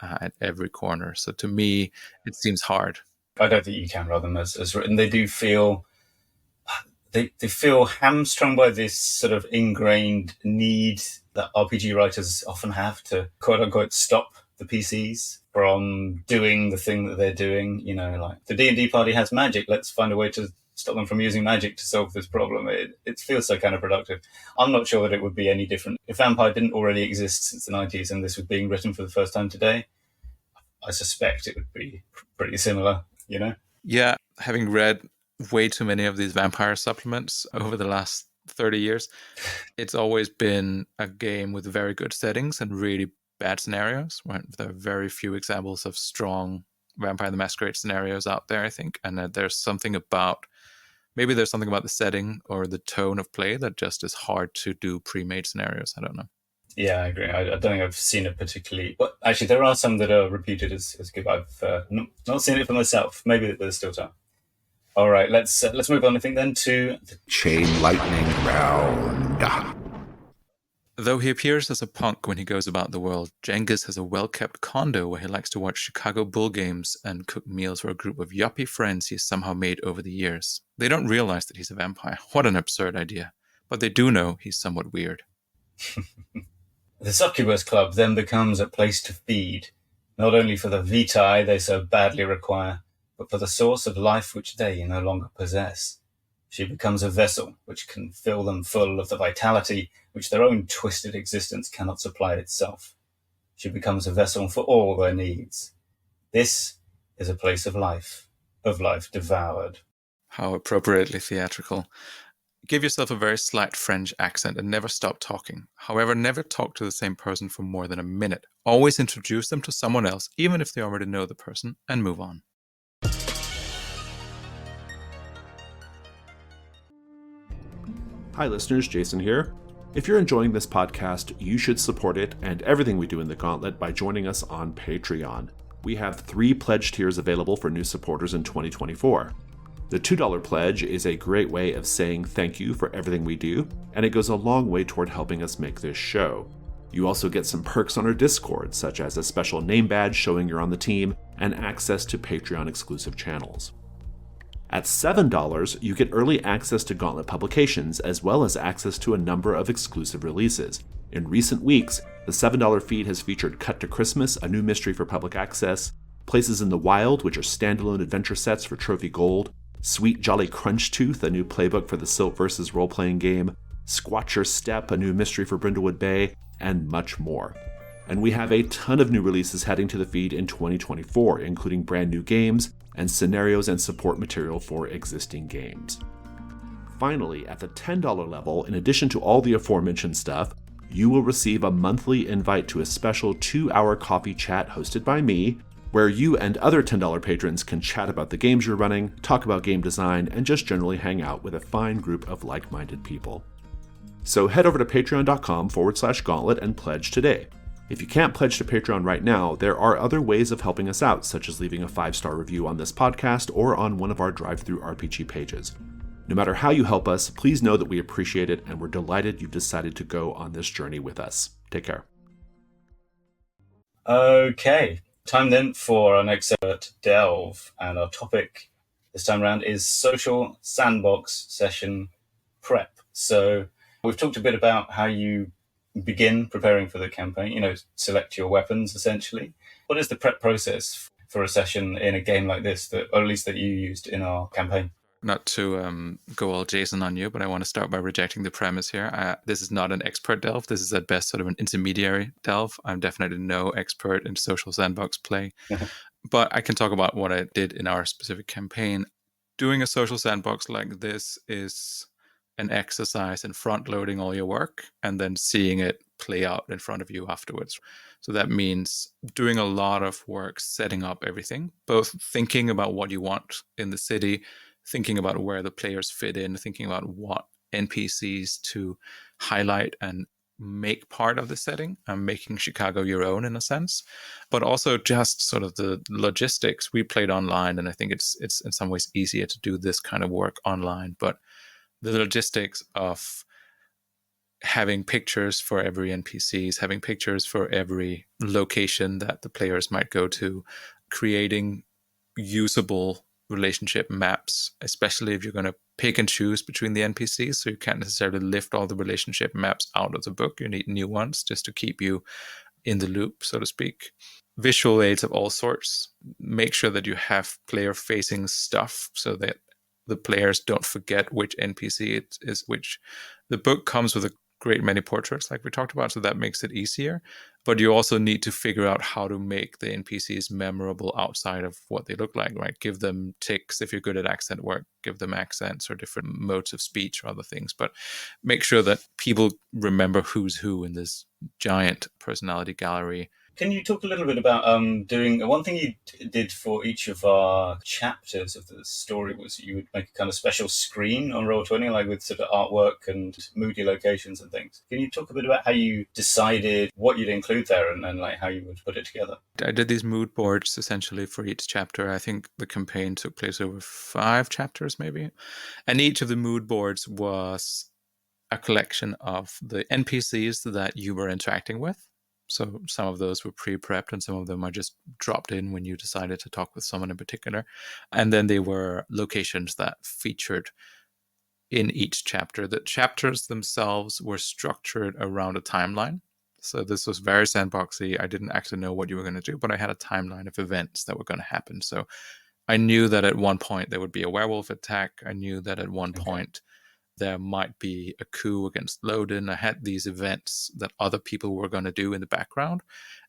at every corner. So to me, it seems hard. I don't think you can run them as written. They do feel... They feel hamstrung by this sort of ingrained need that RPG writers often have to quote-unquote stop the PCs from doing the thing that they're doing. You know, like the D&D party has magic. Let's find a way to stop them from using magic to solve this problem. It feels so counterproductive. I'm not sure that it would be any different. If Vampire didn't already exist since the 90s and this was being written for the first time today, I suspect it would be pretty similar, you know? Yeah, having read way too many of these vampire supplements over the last 30 years, it's always been a game with very good settings and really bad scenarios. There are very few examples of strong Vampire the Masquerade scenarios out there, I think. And there's something about the setting or the tone of play that just is hard to do pre-made scenarios. I don't know. Yeah, I agree. I don't think I've seen it particularly. Well, actually, there are some that are reputed as good. I've not seen it for myself. Maybe there's still time. All right, let's move on, I think, then to the Chain Lightning round. Though he appears as a punk when he goes about the world, Genghis has a well-kept condo where he likes to watch Chicago Bull games and cook meals for a group of yuppie friends he has somehow made over the years. They don't realize that he's a vampire. What an absurd idea. But they do know he's somewhat weird. The Succubus Club then becomes a place to feed, not only for the vitae they so badly require, but for the source of life which they no longer possess. She becomes a vessel which can fill them full of the vitality which their own twisted existence cannot supply itself. She becomes a vessel for all their needs. This is a place of life devoured. How appropriately theatrical. Give yourself a very slight French accent and never stop talking. However, never talk to the same person for more than a minute. Always introduce them to someone else, even if they already know the person, and move on. Hi listeners, Jason here. If you're enjoying this podcast, you should support it and everything we do in the Gauntlet by joining us on Patreon. We have 3 pledge tiers available for new supporters in 2024. The $2 pledge is a great way of saying thank you for everything we do, and it goes a long way toward helping us make this show. You also get some perks on our Discord, such as a special name badge showing you're on the team, and access to Patreon exclusive channels. At $7, you get early access to Gauntlet publications, as well as access to a number of exclusive releases. In recent weeks, the $7 feed has featured Cut to Christmas, a new mystery for public access, Places in the Wild, which are standalone adventure sets for Trophy Gold, Sweet Jolly Crunch Tooth, a new playbook for the Silt vs. role-playing game, Squatcher Step, a new mystery for Brindlewood Bay, and much more. And we have a ton of new releases heading to the feed in 2024, including brand new games, and scenarios and support material for existing games. Finally, at the $10 level, in addition to all the aforementioned stuff, you will receive a monthly invite to a special 2-hour coffee chat hosted by me, where you and other $10 patrons can chat about the games you're running, talk about game design, and just generally hang out with a fine group of like-minded people. So head over to patreon.com/gauntlet and pledge today. If you can't pledge to Patreon right now, there are other ways of helping us out, such as leaving a 5-star review on this podcast or on one of our drive-thru RPG pages. No matter how you help us, please know that we appreciate it and we're delighted you've decided to go on this journey with us. Take care. Okay, time then for our next delve, and our topic this time around is social sandbox session prep. So we've talked a bit about how you begin preparing for the campaign, select your weapons essentially. What is the prep process for a session in a game like this, or at least that you used in our campaign? Not to go all Jason on you, but I want to start by rejecting the premise here. This is not an expert delve. This is at best sort of an intermediary delve. I'm definitely no expert in social sandbox play, but I can talk about what I did in our specific campaign. Doing a social sandbox like this is an exercise in front-loading all your work and then seeing it play out in front of you afterwards. So that means doing a lot of work setting up everything, both thinking about what you want in the city, thinking about where the players fit in, thinking about what NPCs to highlight and make part of the setting, and making Chicago your own in a sense, but also just sort of the logistics. We played online, and I think it's in some ways easier to do this kind of work online, but the logistics of having pictures for every NPCs, having pictures for every location that the players might go to, creating usable relationship maps, especially if you're going to pick and choose between the NPCs. So you can't necessarily lift all the relationship maps out of the book. You need new ones just to keep you in the loop, so to speak. Visual aids of all sorts. Make sure that you have player-facing stuff so that the players don't forget which NPC it is which. The book comes with a great many portraits, like we talked about, so that makes it easier. But you also need to figure out how to make the NPCs memorable outside of what they look like, right? Give them tics if you're good at accent work, give them accents or different modes of speech or other things. But make sure that people remember who's who in this giant personality gallery. Can you talk a little bit about doing one thing you did for each of our chapters of the story was you would make a kind of special screen on Roll20, like with sort of artwork and moody locations and things. Can you talk a bit about how you decided what you'd include there and like how you would put it together? I did these mood boards essentially for each chapter. I think the campaign took place over 5 chapters maybe. And each of the mood boards was a collection of the NPCs that you were interacting with. So some of those were pre-prepped and some of them are just dropped in when you decided to talk with someone in particular. And then they were locations that featured in each chapter. The chapters themselves were structured around a timeline. So this was very sandboxy. I didn't actually know what you were going to do, but I had a timeline of events that were going to happen. So I knew that at one point there would be a werewolf attack. I knew that at one point there might be a coup against Lodin. I had these events that other people were going to do in the background,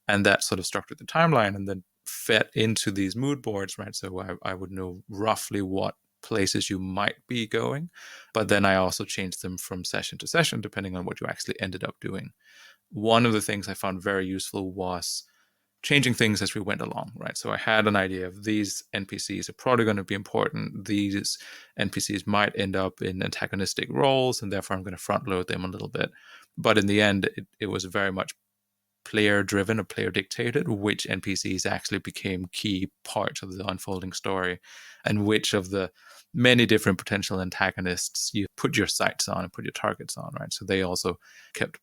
and that sort of structured the timeline and then fed into these mood boards, right? So I would know roughly what places you might be going, but then I also changed them from session to session depending on what you actually ended up doing. One of the things I found very useful was changing things as we went along, right? So I had an idea of these NPCs are probably going to be important. These NPCs might end up in antagonistic roles, and therefore I'm going to front load them a little bit. But in the end, it was very much player driven or player dictated, which NPCs actually became key parts of the unfolding story, and which of the many different potential antagonists you put your sights on and put your targets on, right? So they also kept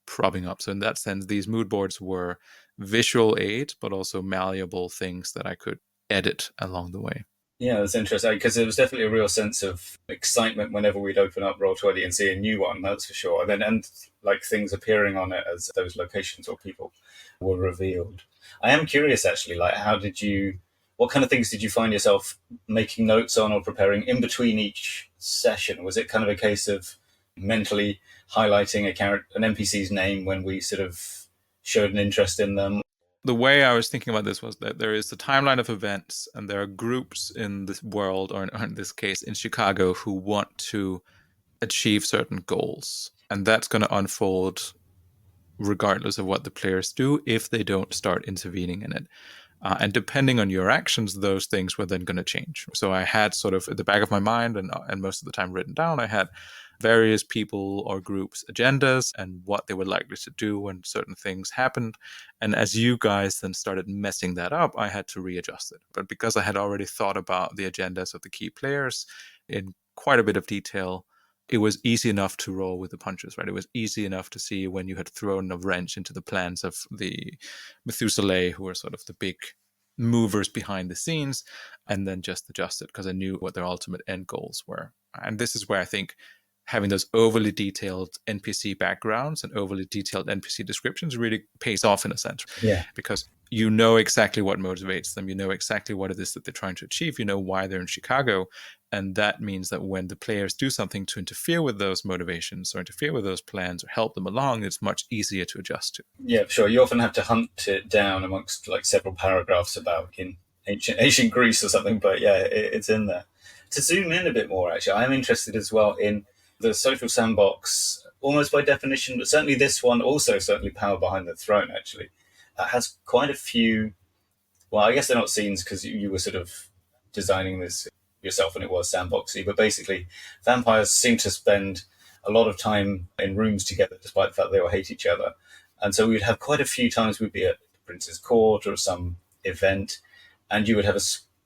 propping up. So in that sense, these mood boards were visual aids, but also malleable things that I could edit along the way. Yeah, that's interesting because there was definitely a real sense of excitement whenever we'd open up Roll20 and see a new one. That's for sure. And like things appearing on it as those locations or people were revealed. I am curious, actually. Like, what kind of things did you find yourself making notes on or preparing in between each session? Was it kind of a case of mentally highlighting an NPC's name when we sort of showed an interest in them? The way I was thinking about this was that there is the timeline of events, and there are groups in this world, or in this case in Chicago, who want to achieve certain goals. And that's going to unfold regardless of what the players do if they don't start intervening in it. And depending on your actions, those things were then going to change. So I had sort of at the back of my mind, and most of the time written down, I had various people or groups' agendas and what they were likely to do when certain things happened. And as you guys then started messing that up, I had to readjust it. But because I had already thought about the agendas of the key players in quite a bit of detail, it was easy enough to roll with the punches, right? It was easy enough to see when you had thrown a wrench into the plans of the Methuselah, who were sort of the big movers behind the scenes, and then just adjust it because I knew what their ultimate end goals were. And this is where I think having those overly detailed NPC backgrounds and overly detailed NPC descriptions really pays off in a sense. Yeah. Because you know exactly what motivates them. You know exactly what it is that they're trying to achieve. You know why they're in Chicago. And that means that when the players do something to interfere with those motivations or interfere with those plans or help them along, it's much easier to adjust to. Yeah, sure. You often have to hunt it down amongst like several paragraphs about in ancient Greece or something, but yeah, it's in there. To zoom in a bit more, actually, I'm interested as well in the social sandbox, almost by definition, but certainly this one, also certainly Power Behind the Throne, actually, has quite a few. Well, I guess they're not scenes because you were sort of designing this yourself and it was sandboxy, but basically vampires seem to spend a lot of time in rooms together despite the fact they all hate each other. And so we'd have quite a few times we'd be at the Prince's Court or some event, and you would have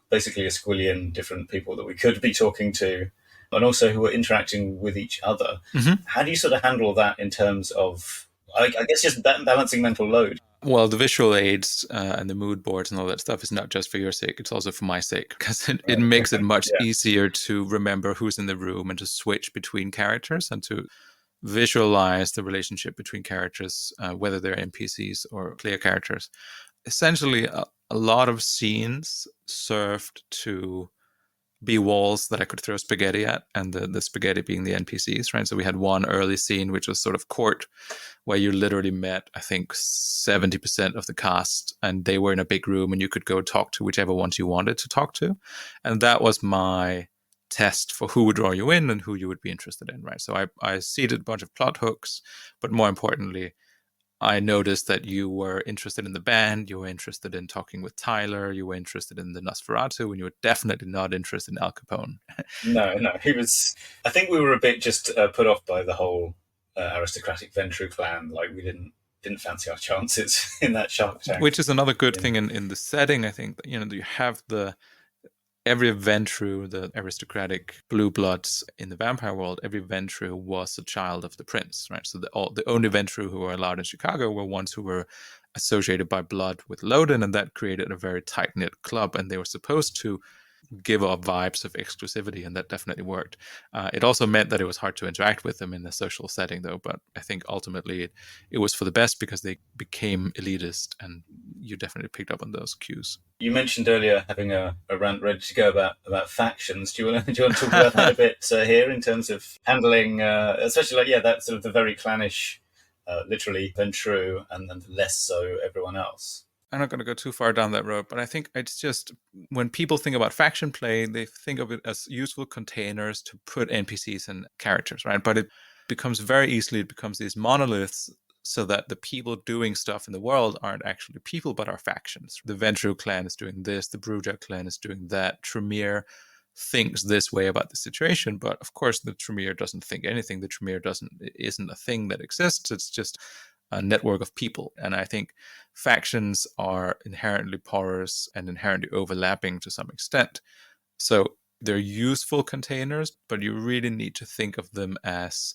basically a squillion different people that we could be talking to and also who are interacting with each other. Mm-hmm. How do you sort of handle that in terms of, I guess, just balancing mental load? Well, the visual aids and the mood boards and all that stuff is not just for your sake, it's also for my sake, because it makes it much easier to remember who's in the room and to switch between characters and to visualize the relationship between characters, whether they're NPCs or player characters. Essentially, a lot of scenes served to be walls that I could throw spaghetti at, and the spaghetti being the NPCs, right? So we had one early scene, which was sort of court, where you literally met, I think, 70% of the cast, and they were in a big room, and you could go talk to whichever ones you wanted to talk to. And that was my test for who would draw you in and who you would be interested in, right? So I seeded a bunch of plot hooks, but more importantly, I noticed that you were interested in the band, you were interested in talking with Tyler, you were interested in the Nosferatu, and you were definitely not interested in Al Capone. No, he was. I think we were a bit just put off by the whole aristocratic Ventru clan. Like we didn't fancy our chances in that Shark Tank. Which is another good thing in the setting. I think that, you have the every Ventru, the aristocratic blue bloods in the vampire world, every Ventru was a child of the prince, right? So the only Ventru who were allowed in Chicago were ones who were associated by blood with Loden, and that created a very tight-knit club, and they were supposed to give off vibes of exclusivity, and that definitely worked. It also meant that it was hard to interact with them in the social setting, though, but I think ultimately it was for the best because they became elitist, and you definitely picked up on those cues. You mentioned earlier having a rant ready to go about factions. Do you want to talk about that a bit here in terms of handling, especially that sort of the very clannish, literally Ventru, and then less so everyone else? I'm not going to go too far down that road, but I think it's just when people think about faction play, they think of it as useful containers to put NPCs and characters, right? But it becomes it becomes these monoliths so that the people doing stuff in the world aren't actually people, but are factions. The Ventru clan is doing this, the Bruja clan is doing that, Tremere thinks this way about the situation, but of course the Tremere doesn't think anything. The Tremere isn't a thing that exists. It's just a network of people. And I think factions are inherently porous and inherently overlapping to some extent. So they're useful containers, but you really need to think of them as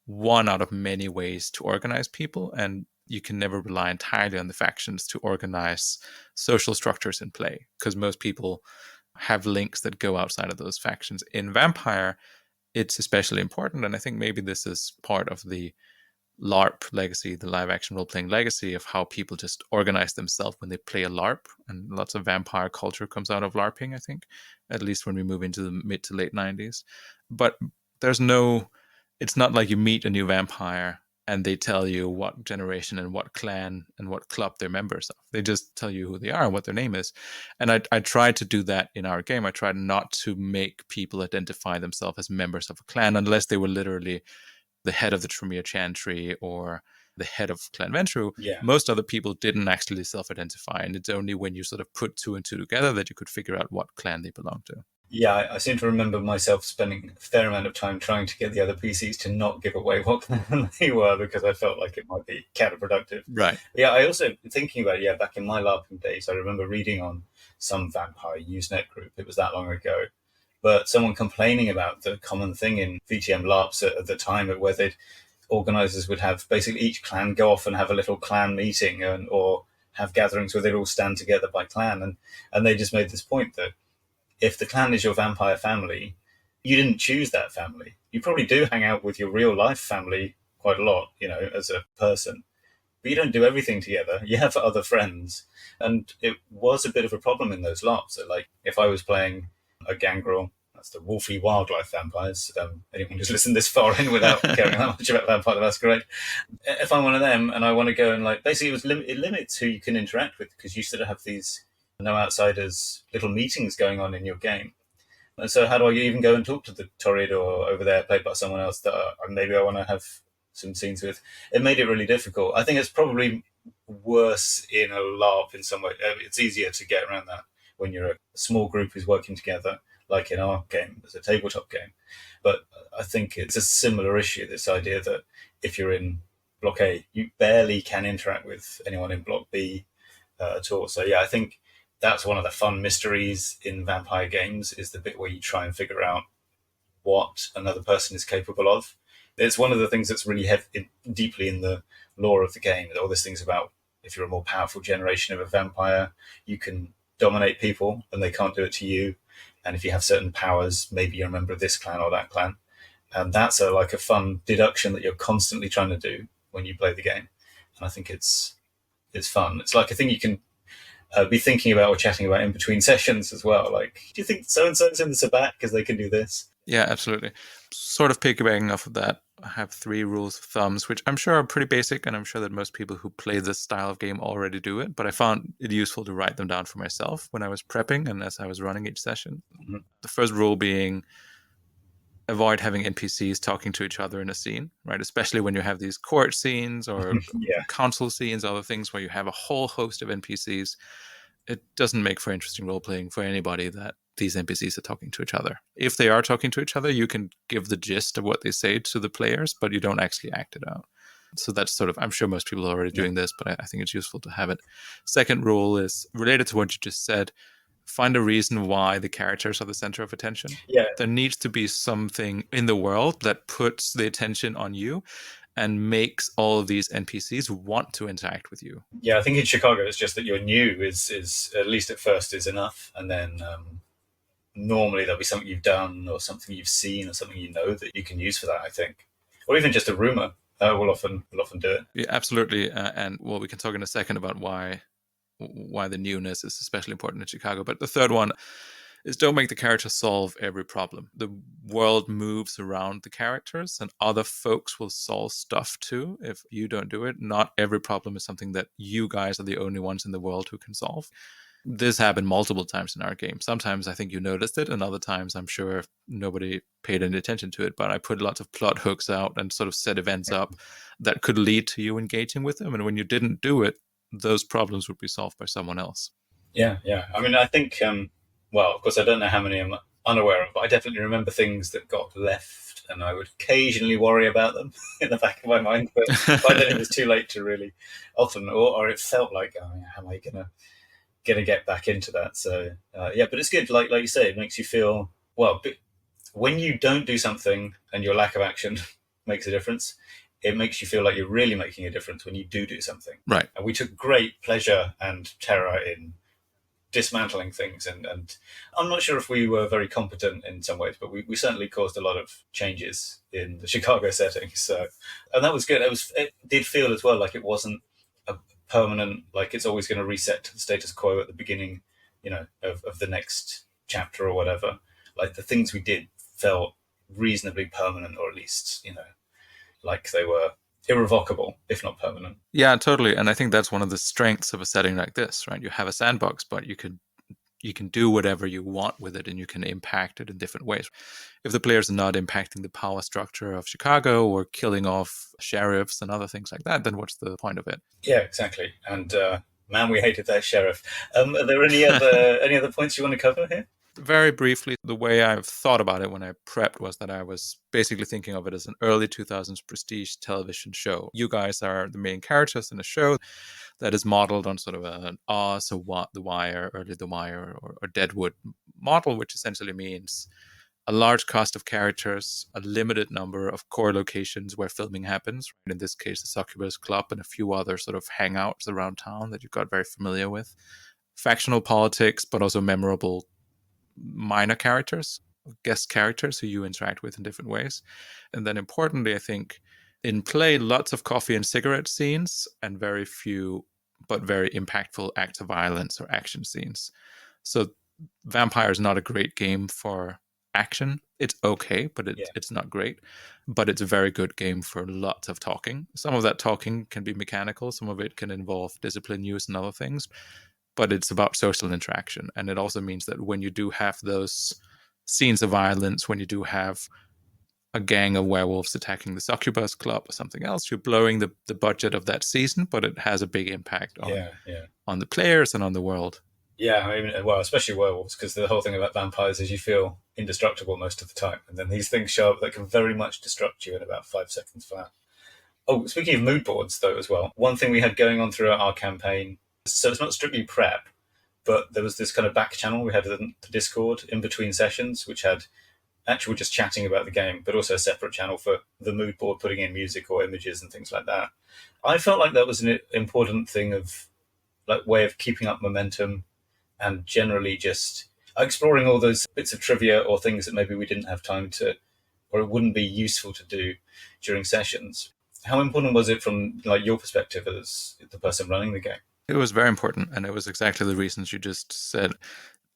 one out of many ways to organize people. And you can never rely entirely on the factions to organize social structures in play, because most people have links that go outside of those factions. In Vampire, it's especially important. And I think maybe this is part of the LARP legacy, the live action role playing legacy of how people just organize themselves when they play a LARP. And lots of vampire culture comes out of LARPing, I think, at least when we move into the mid to late 90s. But it's not like you meet a new vampire and they tell you what generation and what clan and what club they're members of. They just tell you who they are and what their name is. And I tried to do that in our game. I tried not to make people identify themselves as members of a clan unless they were literally the head of the Tremere Chantry or the head of Clan Ventru. Yeah. Most other people didn't actually self-identify, and it's only when you sort of put two and two together that you could figure out what clan they belong to. Yeah, I seem to remember myself spending a fair amount of time trying to get the other PCs to not give away what clan they were, because I felt like it might be counterproductive. Right. Yeah, I also, thinking about it, back in my LARPing days, I remember reading on some vampire Usenet group, it was that long ago, but someone complaining about the common thing in VTM LARPs at the time, where organizers would have basically each clan go off and have a little clan meeting or have gatherings where they'd all stand together by clan. And they just made this point that if the clan is your vampire family, you didn't choose that family. You probably do hang out with your real life family quite a lot, as a person, but you don't do everything together. You have other friends. And it was a bit of a problem in those LARPs. So, like, if I was playing a gangrel, that's the wolfy wildlife vampires. Anyone who's listened this far in without caring that much about Vampire the Masquerade. If I'm one of them and I want to go and, like, basically it limits who you can interact with, because you sort of have these no outsiders little meetings going on in your game. And so how do I even go and talk to the Toreador over there played by someone else that maybe I want to have some scenes with? It made it really difficult. I think it's probably worse in a LARP in some way. It's easier to get around that when you're a small group who's working together, like in our game, as a tabletop game. But I think it's a similar issue, this idea that if you're in Block A, you barely can interact with anyone in Block B at all. So I think that's one of the fun mysteries in vampire games, is the bit where you try and figure out what another person is capable of. It's one of the things that's really deeply in the lore of the game. All these things about, if you're a more powerful generation of a vampire, you can dominate people and they can't do it to you. And if you have certain powers, maybe you're a member of this clan or that clan. And that's a fun deduction that you're constantly trying to do when you play the game. And I think it's fun. It's like a thing you can be thinking about or chatting about in between sessions as well. Like, do you think so-and-so's in the Sabbat because they can do this? Yeah, absolutely. Sort of piggybacking off of that, I have 3 rules of thumbs, which I'm sure are pretty basic, and I'm sure that most people who play this style of game already do it, but I found it useful to write them down for myself when I was prepping and as I was running each session. Mm-hmm. The first rule being avoid having NPCs talking to each other in a scene, right? Especially when you have these court scenes or council scenes, other things where you have a whole host of NPCs. It doesn't make for interesting role-playing for anybody that these NPCs are talking to each other. If they are talking to each other, you can give the gist of what they say to the players, but you don't actually act it out. So that's sort of, I'm sure most people are already doing this, but I think it's useful to have it. Second rule is related to what you just said. find a reason why the characters are the center of attention. Yeah. There needs to be something in the world that puts the attention on you and makes all of these NPCs want to interact with you. Yeah, I think in Chicago it's just that you're new is at least at first is enough, and then normally there'll be something you've done or something you've seen or something you know that you can use for that, I think, or even just a rumor will often do it. Yeah, absolutely, and well, we can talk in a second about why the newness is especially important in Chicago. But the third one is don't make the character solve every problem. The world moves around the characters and other folks will solve stuff too if you don't do it. Not every problem is something that you guys are the only ones in the world who can solve. This happened multiple times in our game. Sometimes I think you noticed it, and other times I'm sure nobody paid any attention to it. But I put lots of plot hooks out and sort of set events up that could lead to you engaging with them. And when you didn't do it, those problems would be solved by someone else. Yeah. I mean, I think, well, of course, I don't know how many I'm unaware of, but I definitely remember things that got left, and I would occasionally worry about them in the back of my mind. But by then it was too late to really often, or it felt like, oh, how am I going to get back into that? So, yeah, but it's good. Like you say, it makes you feel, well, when you don't do something and your lack of action makes a difference, it makes you feel like you're really making a difference when you do something. Right. And we took great pleasure and terror in dismantling things. And I'm not sure if we were very competent in some ways, but we certainly caused a lot of changes in the Chicago setting. So, and that was good. It did feel as well like it wasn't a permanent, like it's always going to reset to the status quo at the beginning, of the next chapter or whatever. Like the things we did felt reasonably permanent, or at least, like they were irrevocable, if not permanent. Yeah, totally. And I think that's one of the strengths of a setting like this, right? You have a sandbox, but you can do whatever you want with it, and you can impact it in different ways. If the players are not impacting the power structure of Chicago or killing off sheriffs and other things like that, then what's the point of it? Yeah, exactly. And man, we hated that sheriff. Are there any other points you want to cover here? Very briefly, the way I've thought about it when I prepped was that I was basically thinking of it as an early 2000s prestige television show. You guys are the main characters in a show that is modeled on sort of an Oz or The Wire, early The Wire, or Deadwood model, which essentially means a large cast of characters, a limited number of core locations where filming happens. In this case, the Succubus Club and a few other sort of hangouts around town that you've got very familiar with. Factional politics, but also memorable minor characters, guest characters who you interact with in different ways. And then importantly, I think in play, lots of coffee and cigarette scenes and very few but very impactful acts of violence or action scenes. So Vampire is not a great game for action. It's okay, but it's not great. But it's a very good game for lots of talking. Some of that talking can be mechanical. Some of it can involve discipline use and other things. But it's about social interaction. And it also means that when you do have those scenes of violence, when you do have a gang of werewolves attacking the Succubus Club or something else, you're blowing the budget of that season, but it has a big impact on the players and on the world. Yeah, I mean, well, especially werewolves, because the whole thing about vampires is you feel indestructible most of the time. And then these things show up that can very much destruct you in about 5 seconds flat. Oh, speaking of mood boards, though, as well, one thing we had going on throughout our campaign, so it's not strictly prep, but there was this kind of back channel we had the Discord in between sessions, which had actual just chatting about the game, but also a separate channel for the mood board, putting in music or images and things like that. I felt like that was an important thing of, like, way of keeping up momentum and generally just exploring all those bits of trivia or things that maybe we didn't have time to, or it wouldn't be useful to do during sessions. How important was it from your perspective as the person running the game? It was very important, and it was exactly the reasons you just said,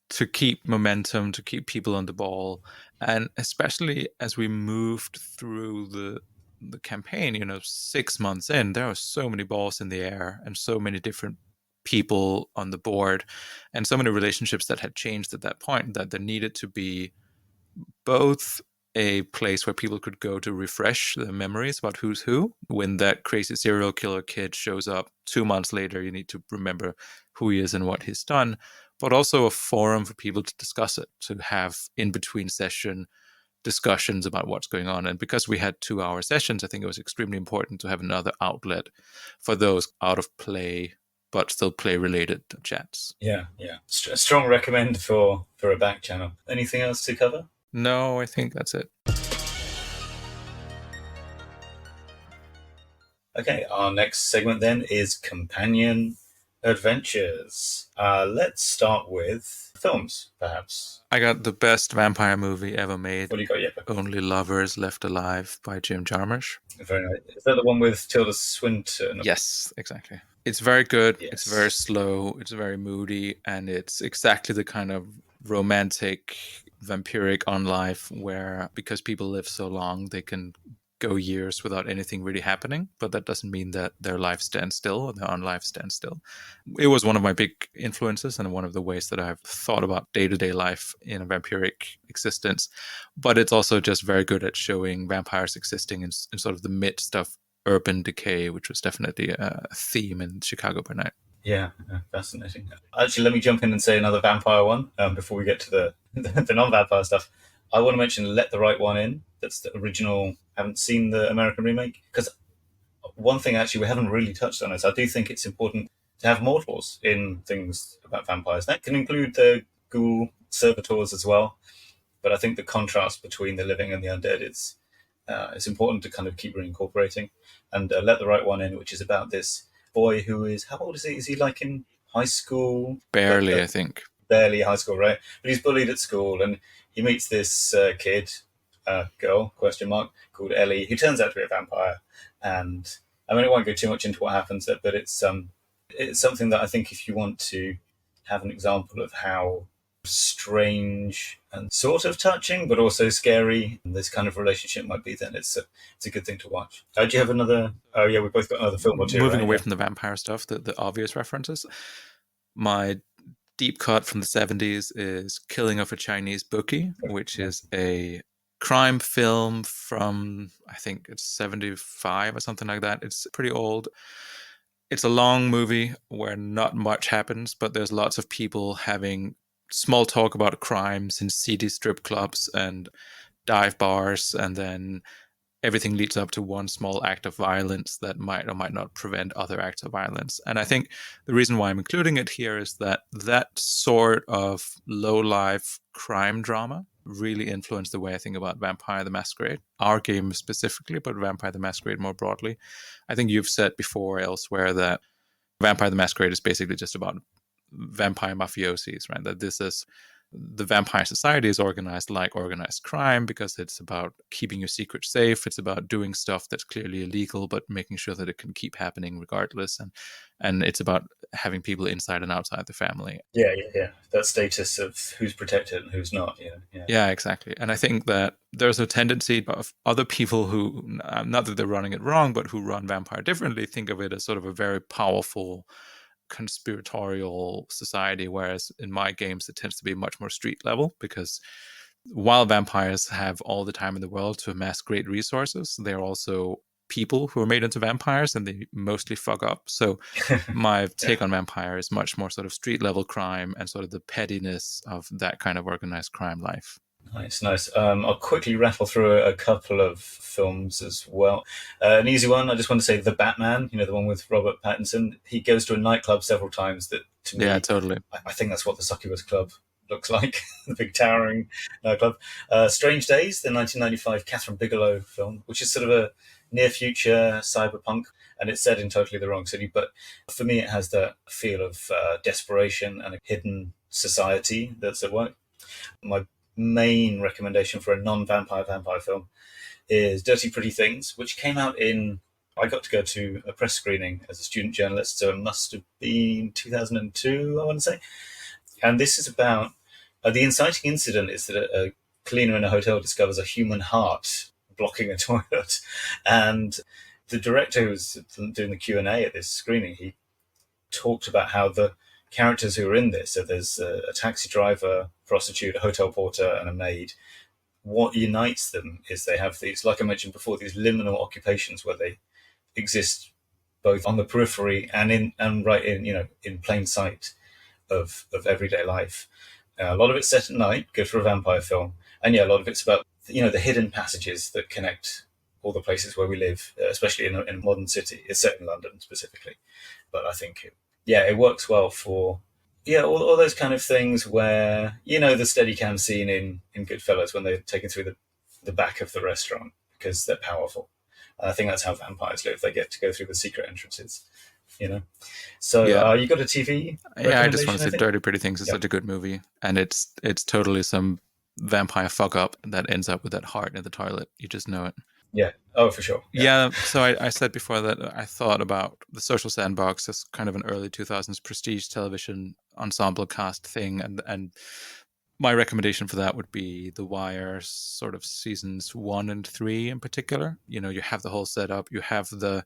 to keep momentum, to keep people on the ball. And especially as we moved through the campaign, 6 months in, there are so many balls in the air and so many different people on the board and so many relationships that had changed at that point that there needed to be both a place where people could go to refresh their memories about who's who. When that crazy serial killer kid shows up 2 months later, you need to remember who he is and what he's done, but also a forum for people to discuss it, to have in between session discussions about what's going on. And because we had 2-hour sessions, I think it was extremely important to have another outlet for those out of play but still play related chats. Yeah. A strong recommend for a back channel. Anything else to cover? No, I think that's it. Okay, our next segment then is companion adventures. Let's start with films, perhaps. I got the best vampire movie ever made. What do you got, Jeppe? Only Lovers Left Alive by Jim Jarmusch. Very nice. Is that the one with Tilda Swinton? Yes, exactly. It's very good. Yes. It's very slow. It's very moody. And it's exactly the kind of romantic, vampiric on life where, because people live so long, they can go years without anything really happening, but that doesn't mean that their life stands still or their own life stands still. It was one of my big influences and one of the ways that I've thought about day-to-day life in a vampiric existence. But it's also just very good at showing vampires existing in sort of the midst of urban decay, which was definitely a theme in Chicago by Night. Yeah, fascinating. Actually, let me jump in and say another vampire one before we get to the non-vampire stuff. I want to mention Let the Right One In. That's the original. I haven't seen the American remake. Because one thing actually we haven't really touched on is I do think it's important to have mortals in things about vampires. That can include the ghoul servitors as well. But I think the contrast between the living and the undead is it's important to kind of keep reincorporating. And Let the Right One In, which is about this boy who is, how old is he? Is he like in high school? Barely, I think. Barely high school, right? But he's bullied at school, and he meets this girl, question mark, called Ellie, who turns out to be a vampire. And I mean, I won't go too much into what happens there, but it's something that I think if you want to have an example of how strange and sort of touching, but also scary this kind of relationship might be, then it's a good thing to watch. Do you have another? Oh yeah, we both got another film or two. Moving right? away from the vampire stuff, the obvious references. My deep cut from the 70s is Killing of a Chinese Bookie, which is a crime film from, I think it's 75 or something like that. It's pretty old. It's a long movie where not much happens, but there's lots of people having small talk about crimes in seedy strip clubs and dive bars, and then everything leads up to one small act of violence that might or might not prevent other acts of violence. And I think the reason why I'm including it here is that sort of low-life crime drama really influenced the way I think about Vampire the Masquerade, our game specifically, but Vampire the Masquerade more broadly. I think you've said before elsewhere that Vampire the Masquerade is basically just about vampire mafiosis, right? That this is the vampire society is organized like organized crime because it's about keeping your secret safe. It's about doing stuff that's clearly illegal, but making sure that it can keep happening regardless. And it's about having people inside and outside the family. Yeah. That status of who's protected and who's not. Yeah, exactly. And I think that there's a tendency of other people who, not that they're running it wrong, but who run vampire differently, think of it as sort of a very powerful conspiratorial society, whereas in my games it tends to be much more street level, because while vampires have all the time in the world to amass great resources, they're also people who are made into vampires and they mostly fuck up. So my take on vampire is much more sort of street level crime and sort of the pettiness of that kind of organized crime life. Nice. I'll quickly rattle through a couple of films as well. An easy one, I just want to say The Batman, the one with Robert Pattinson. He goes to a nightclub several times that, to me... Yeah, totally. I think that's what the Succubus Club looks like, the big towering nightclub. Strange Days, the 1995 Catherine Bigelow film, which is sort of a near-future cyberpunk, and it's set in totally the wrong city. But for me, it has that feel of desperation and a hidden society that's at work. My main recommendation for a non-vampire vampire film is Dirty Pretty Things, which came out I got to go to a press screening as a student journalist, so it must have been 2002, I want to say. And this is about the inciting incident is that a cleaner in a hotel discovers a human heart blocking a toilet, and the director who was doing the Q&A at this screening, he talked about how the characters who are in this, so there's a taxi driver, prostitute, a hotel porter, and a maid. What unites them is they have these, like I mentioned before, these liminal occupations where they exist both on the periphery and right in plain sight of everyday life. A lot of it's set at night, good for a vampire film, and a lot of it's about the hidden passages that connect all the places where we live, especially in a modern city. It's set in London specifically, but I think yeah, it works well for all those kind of things where the Steadicam scene in Goodfellas when they're taken through the back of the restaurant because they're powerful. And I think that's how vampires live. They get to go through the secret entrances. So Yeah. you got a TV Yeah, I just want recommendation, to say I think? Dirty Pretty Things is Yep. such a good movie, and it's totally some vampire fuck up that ends up with that heart in the toilet. You just know it. Yeah. Oh, for sure. Yeah, so I said before that I thought about the Social Sandbox as kind of an early 2000s prestige television ensemble cast thing, and my recommendation for that would be The Wire, sort of seasons 1 and 3 in particular. You have the whole setup, you have the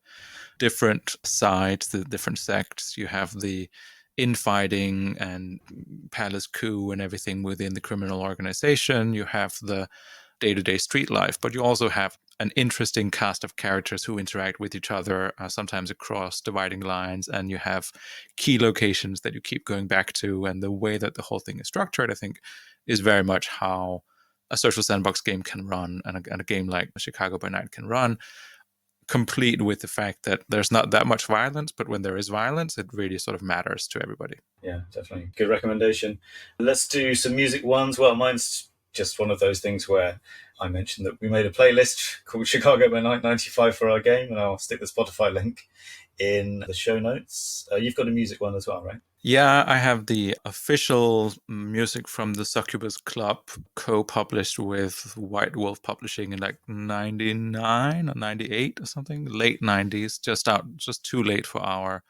different sides, the different sects, you have the infighting and palace coup and everything within the criminal organization, you have the day-to-day street life, but you also have an interesting cast of characters who interact with each other, sometimes across dividing lines, and you have key locations that you keep going back to. And the way that the whole thing is structured, I think, is very much how a social sandbox game can run, and a game like Chicago by Night can run, complete with the fact that there's not that much violence, but when there is violence, it really sort of matters to everybody. Yeah, definitely. Good recommendation. Let's do some music ones. Well, mine's just one of those things where I mentioned that we made a playlist called Chicago by Night 95 for our game, and I'll stick the Spotify link in the show notes. You've got a music one as well, right? Yeah, I have the official music from the Succubus Club, co-published with White Wolf Publishing in like 99 or 98 or something, late 90s, just too late for our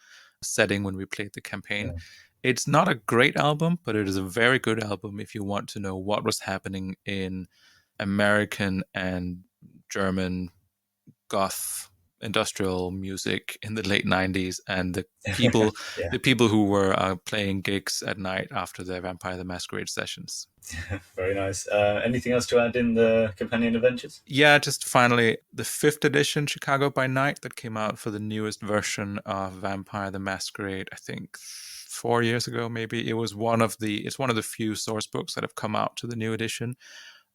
setting when we played the campaign. Yeah. It's not a great album, but it is a very good album if you want to know what was happening in American and German goth industrial music in the late 90s, and the people Yeah. the people who were playing gigs at night after their Vampire the Masquerade sessions. Very nice. Anything else to add in the companion adventures? Yeah, just finally, the 5th edition Chicago by Night that came out for the newest version of Vampire the Masquerade, I think 4 years ago maybe. It's one of the few source books that have come out to the new edition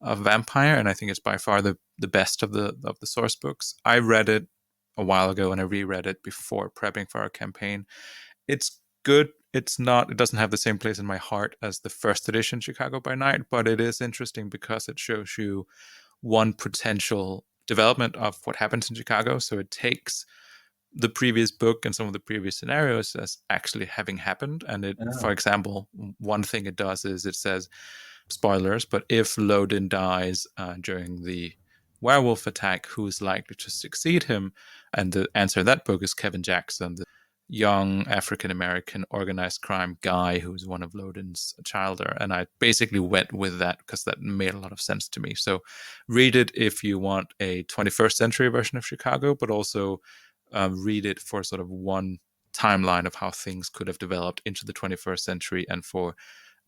of Vampire, and I think it's by far the best of the source books. I read it a while ago and I reread it before prepping for our campaign. It's good. It doesn't have the same place in my heart as the 1st edition Chicago by Night, but it is interesting because it shows you one potential development of what happens in Chicago. So it takes the previous book and some of the previous scenarios as actually having happened. And for example, one thing it does is it says, spoilers, but if Lodin dies during the werewolf attack, who's likely to succeed him? And the answer in that book is Kevin Jackson, the young African-American organized crime guy who's one of Lodin's childer. And I basically went with that because that made a lot of sense to me. So read it if you want a 21st century version of Chicago, but also read it for sort of one timeline of how things could have developed into the 21st century, and for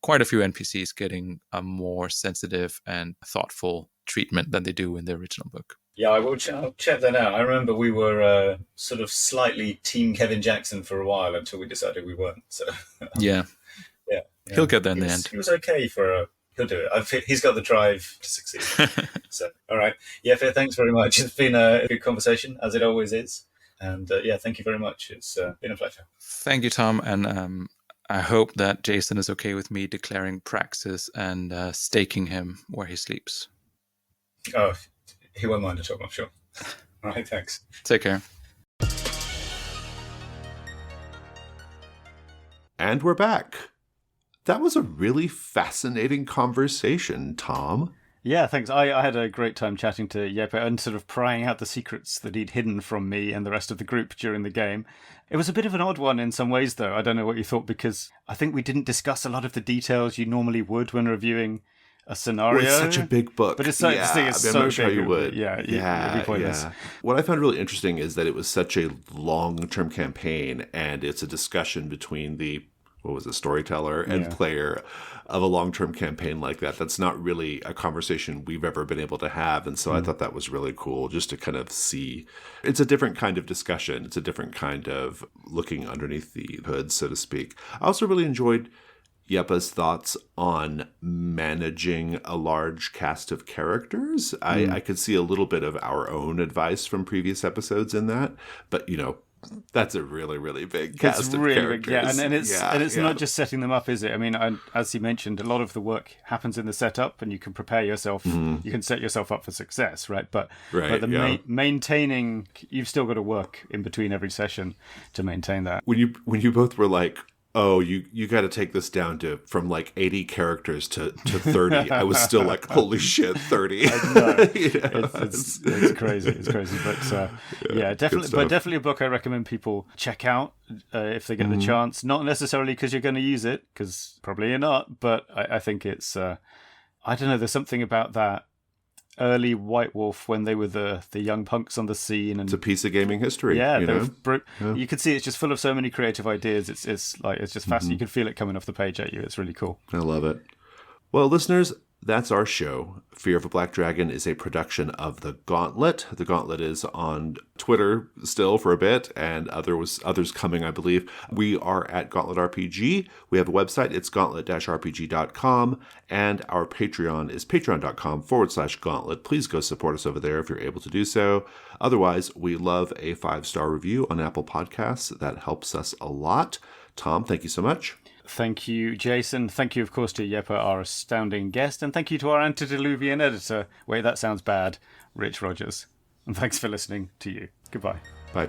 quite a few NPCs getting a more sensitive and thoughtful treatment than they do in the original book. Yeah, I'll check that out. I remember we were sort of slightly team Kevin Jackson for a while until we decided we weren't. So yeah. He'll get there in the end. He was okay he'll do it. He's got the drive to succeed. So, all right. Yeah, thanks very much. It's been a good conversation, as it always is. And thank you very much. It's been a pleasure. Thank you, Tom. And I hope that Jason is okay with me declaring Praxis and staking him where he sleeps. Oh, he won't mind at all, I'm sure. All right, thanks. Take care. And we're back. That was a really fascinating conversation, Tom. Yeah, thanks. I had a great time chatting to Jeppe and sort of prying out the secrets that he'd hidden from me and the rest of the group during the game. It was a bit of an odd one in some ways, though. I don't know what you thought, because I think we didn't discuss a lot of the details you normally would when reviewing a scenario. Well, it's such a big book. But it's so, yeah, it's so I'm not sure big. you would. Yeah. What I found really interesting is that it was such a long-term campaign, and it's a discussion between the storyteller and player of a long-term campaign like that. That's not really a conversation we've ever been able to have. And so I thought that was really cool just to kind of see. It's a different kind of discussion. It's a different kind of looking underneath the hood, so to speak. I also really enjoyed Jeppe's thoughts on managing a large cast of characters. I could see a little bit of our own advice from previous episodes in that, but That's a really, really big cast of characters. Big, yeah, and it's not just setting them up, is it? I mean, as you mentioned, a lot of the work happens in the setup, and you can prepare yourself. You can set yourself up for success, right? But maintaining, you've still got to work in between every session to maintain that. When you both were like, oh, you got to take this down from like 80 characters to 30. I was still like, holy shit, 30. I know. It's crazy. It's crazy. But definitely a book I recommend people check out if they get the chance. Not necessarily because you're going to use it, because probably you're not. But I think it's, I don't know, there's something about that early White Wolf when they were the young punks on the scene, and it's a piece of gaming history. Yeah, you could see it's just full of so many creative ideas. It's just fascinating. You can feel it coming off the page at you. It's really cool. I love it. Well, listeners, that's our show. Fear of a Black Dragon is a production of The Gauntlet. The Gauntlet is on Twitter still for a bit, and others coming, I believe. We are at Gauntlet RPG. We have a website. It's gauntlet-rpg.com, and our Patreon is patreon.com/gauntlet. Please go support us over there if you're able to do so. Otherwise, we love a 5-star review on Apple Podcasts. That helps us a lot. Tom, thank you so much. Thank you, Jason. Thank you, of course, to Jeppe, our astounding guest. And thank you to our antediluvian editor. Wait, that sounds bad, Rich Rogers. And thanks for listening to you. Goodbye. Bye.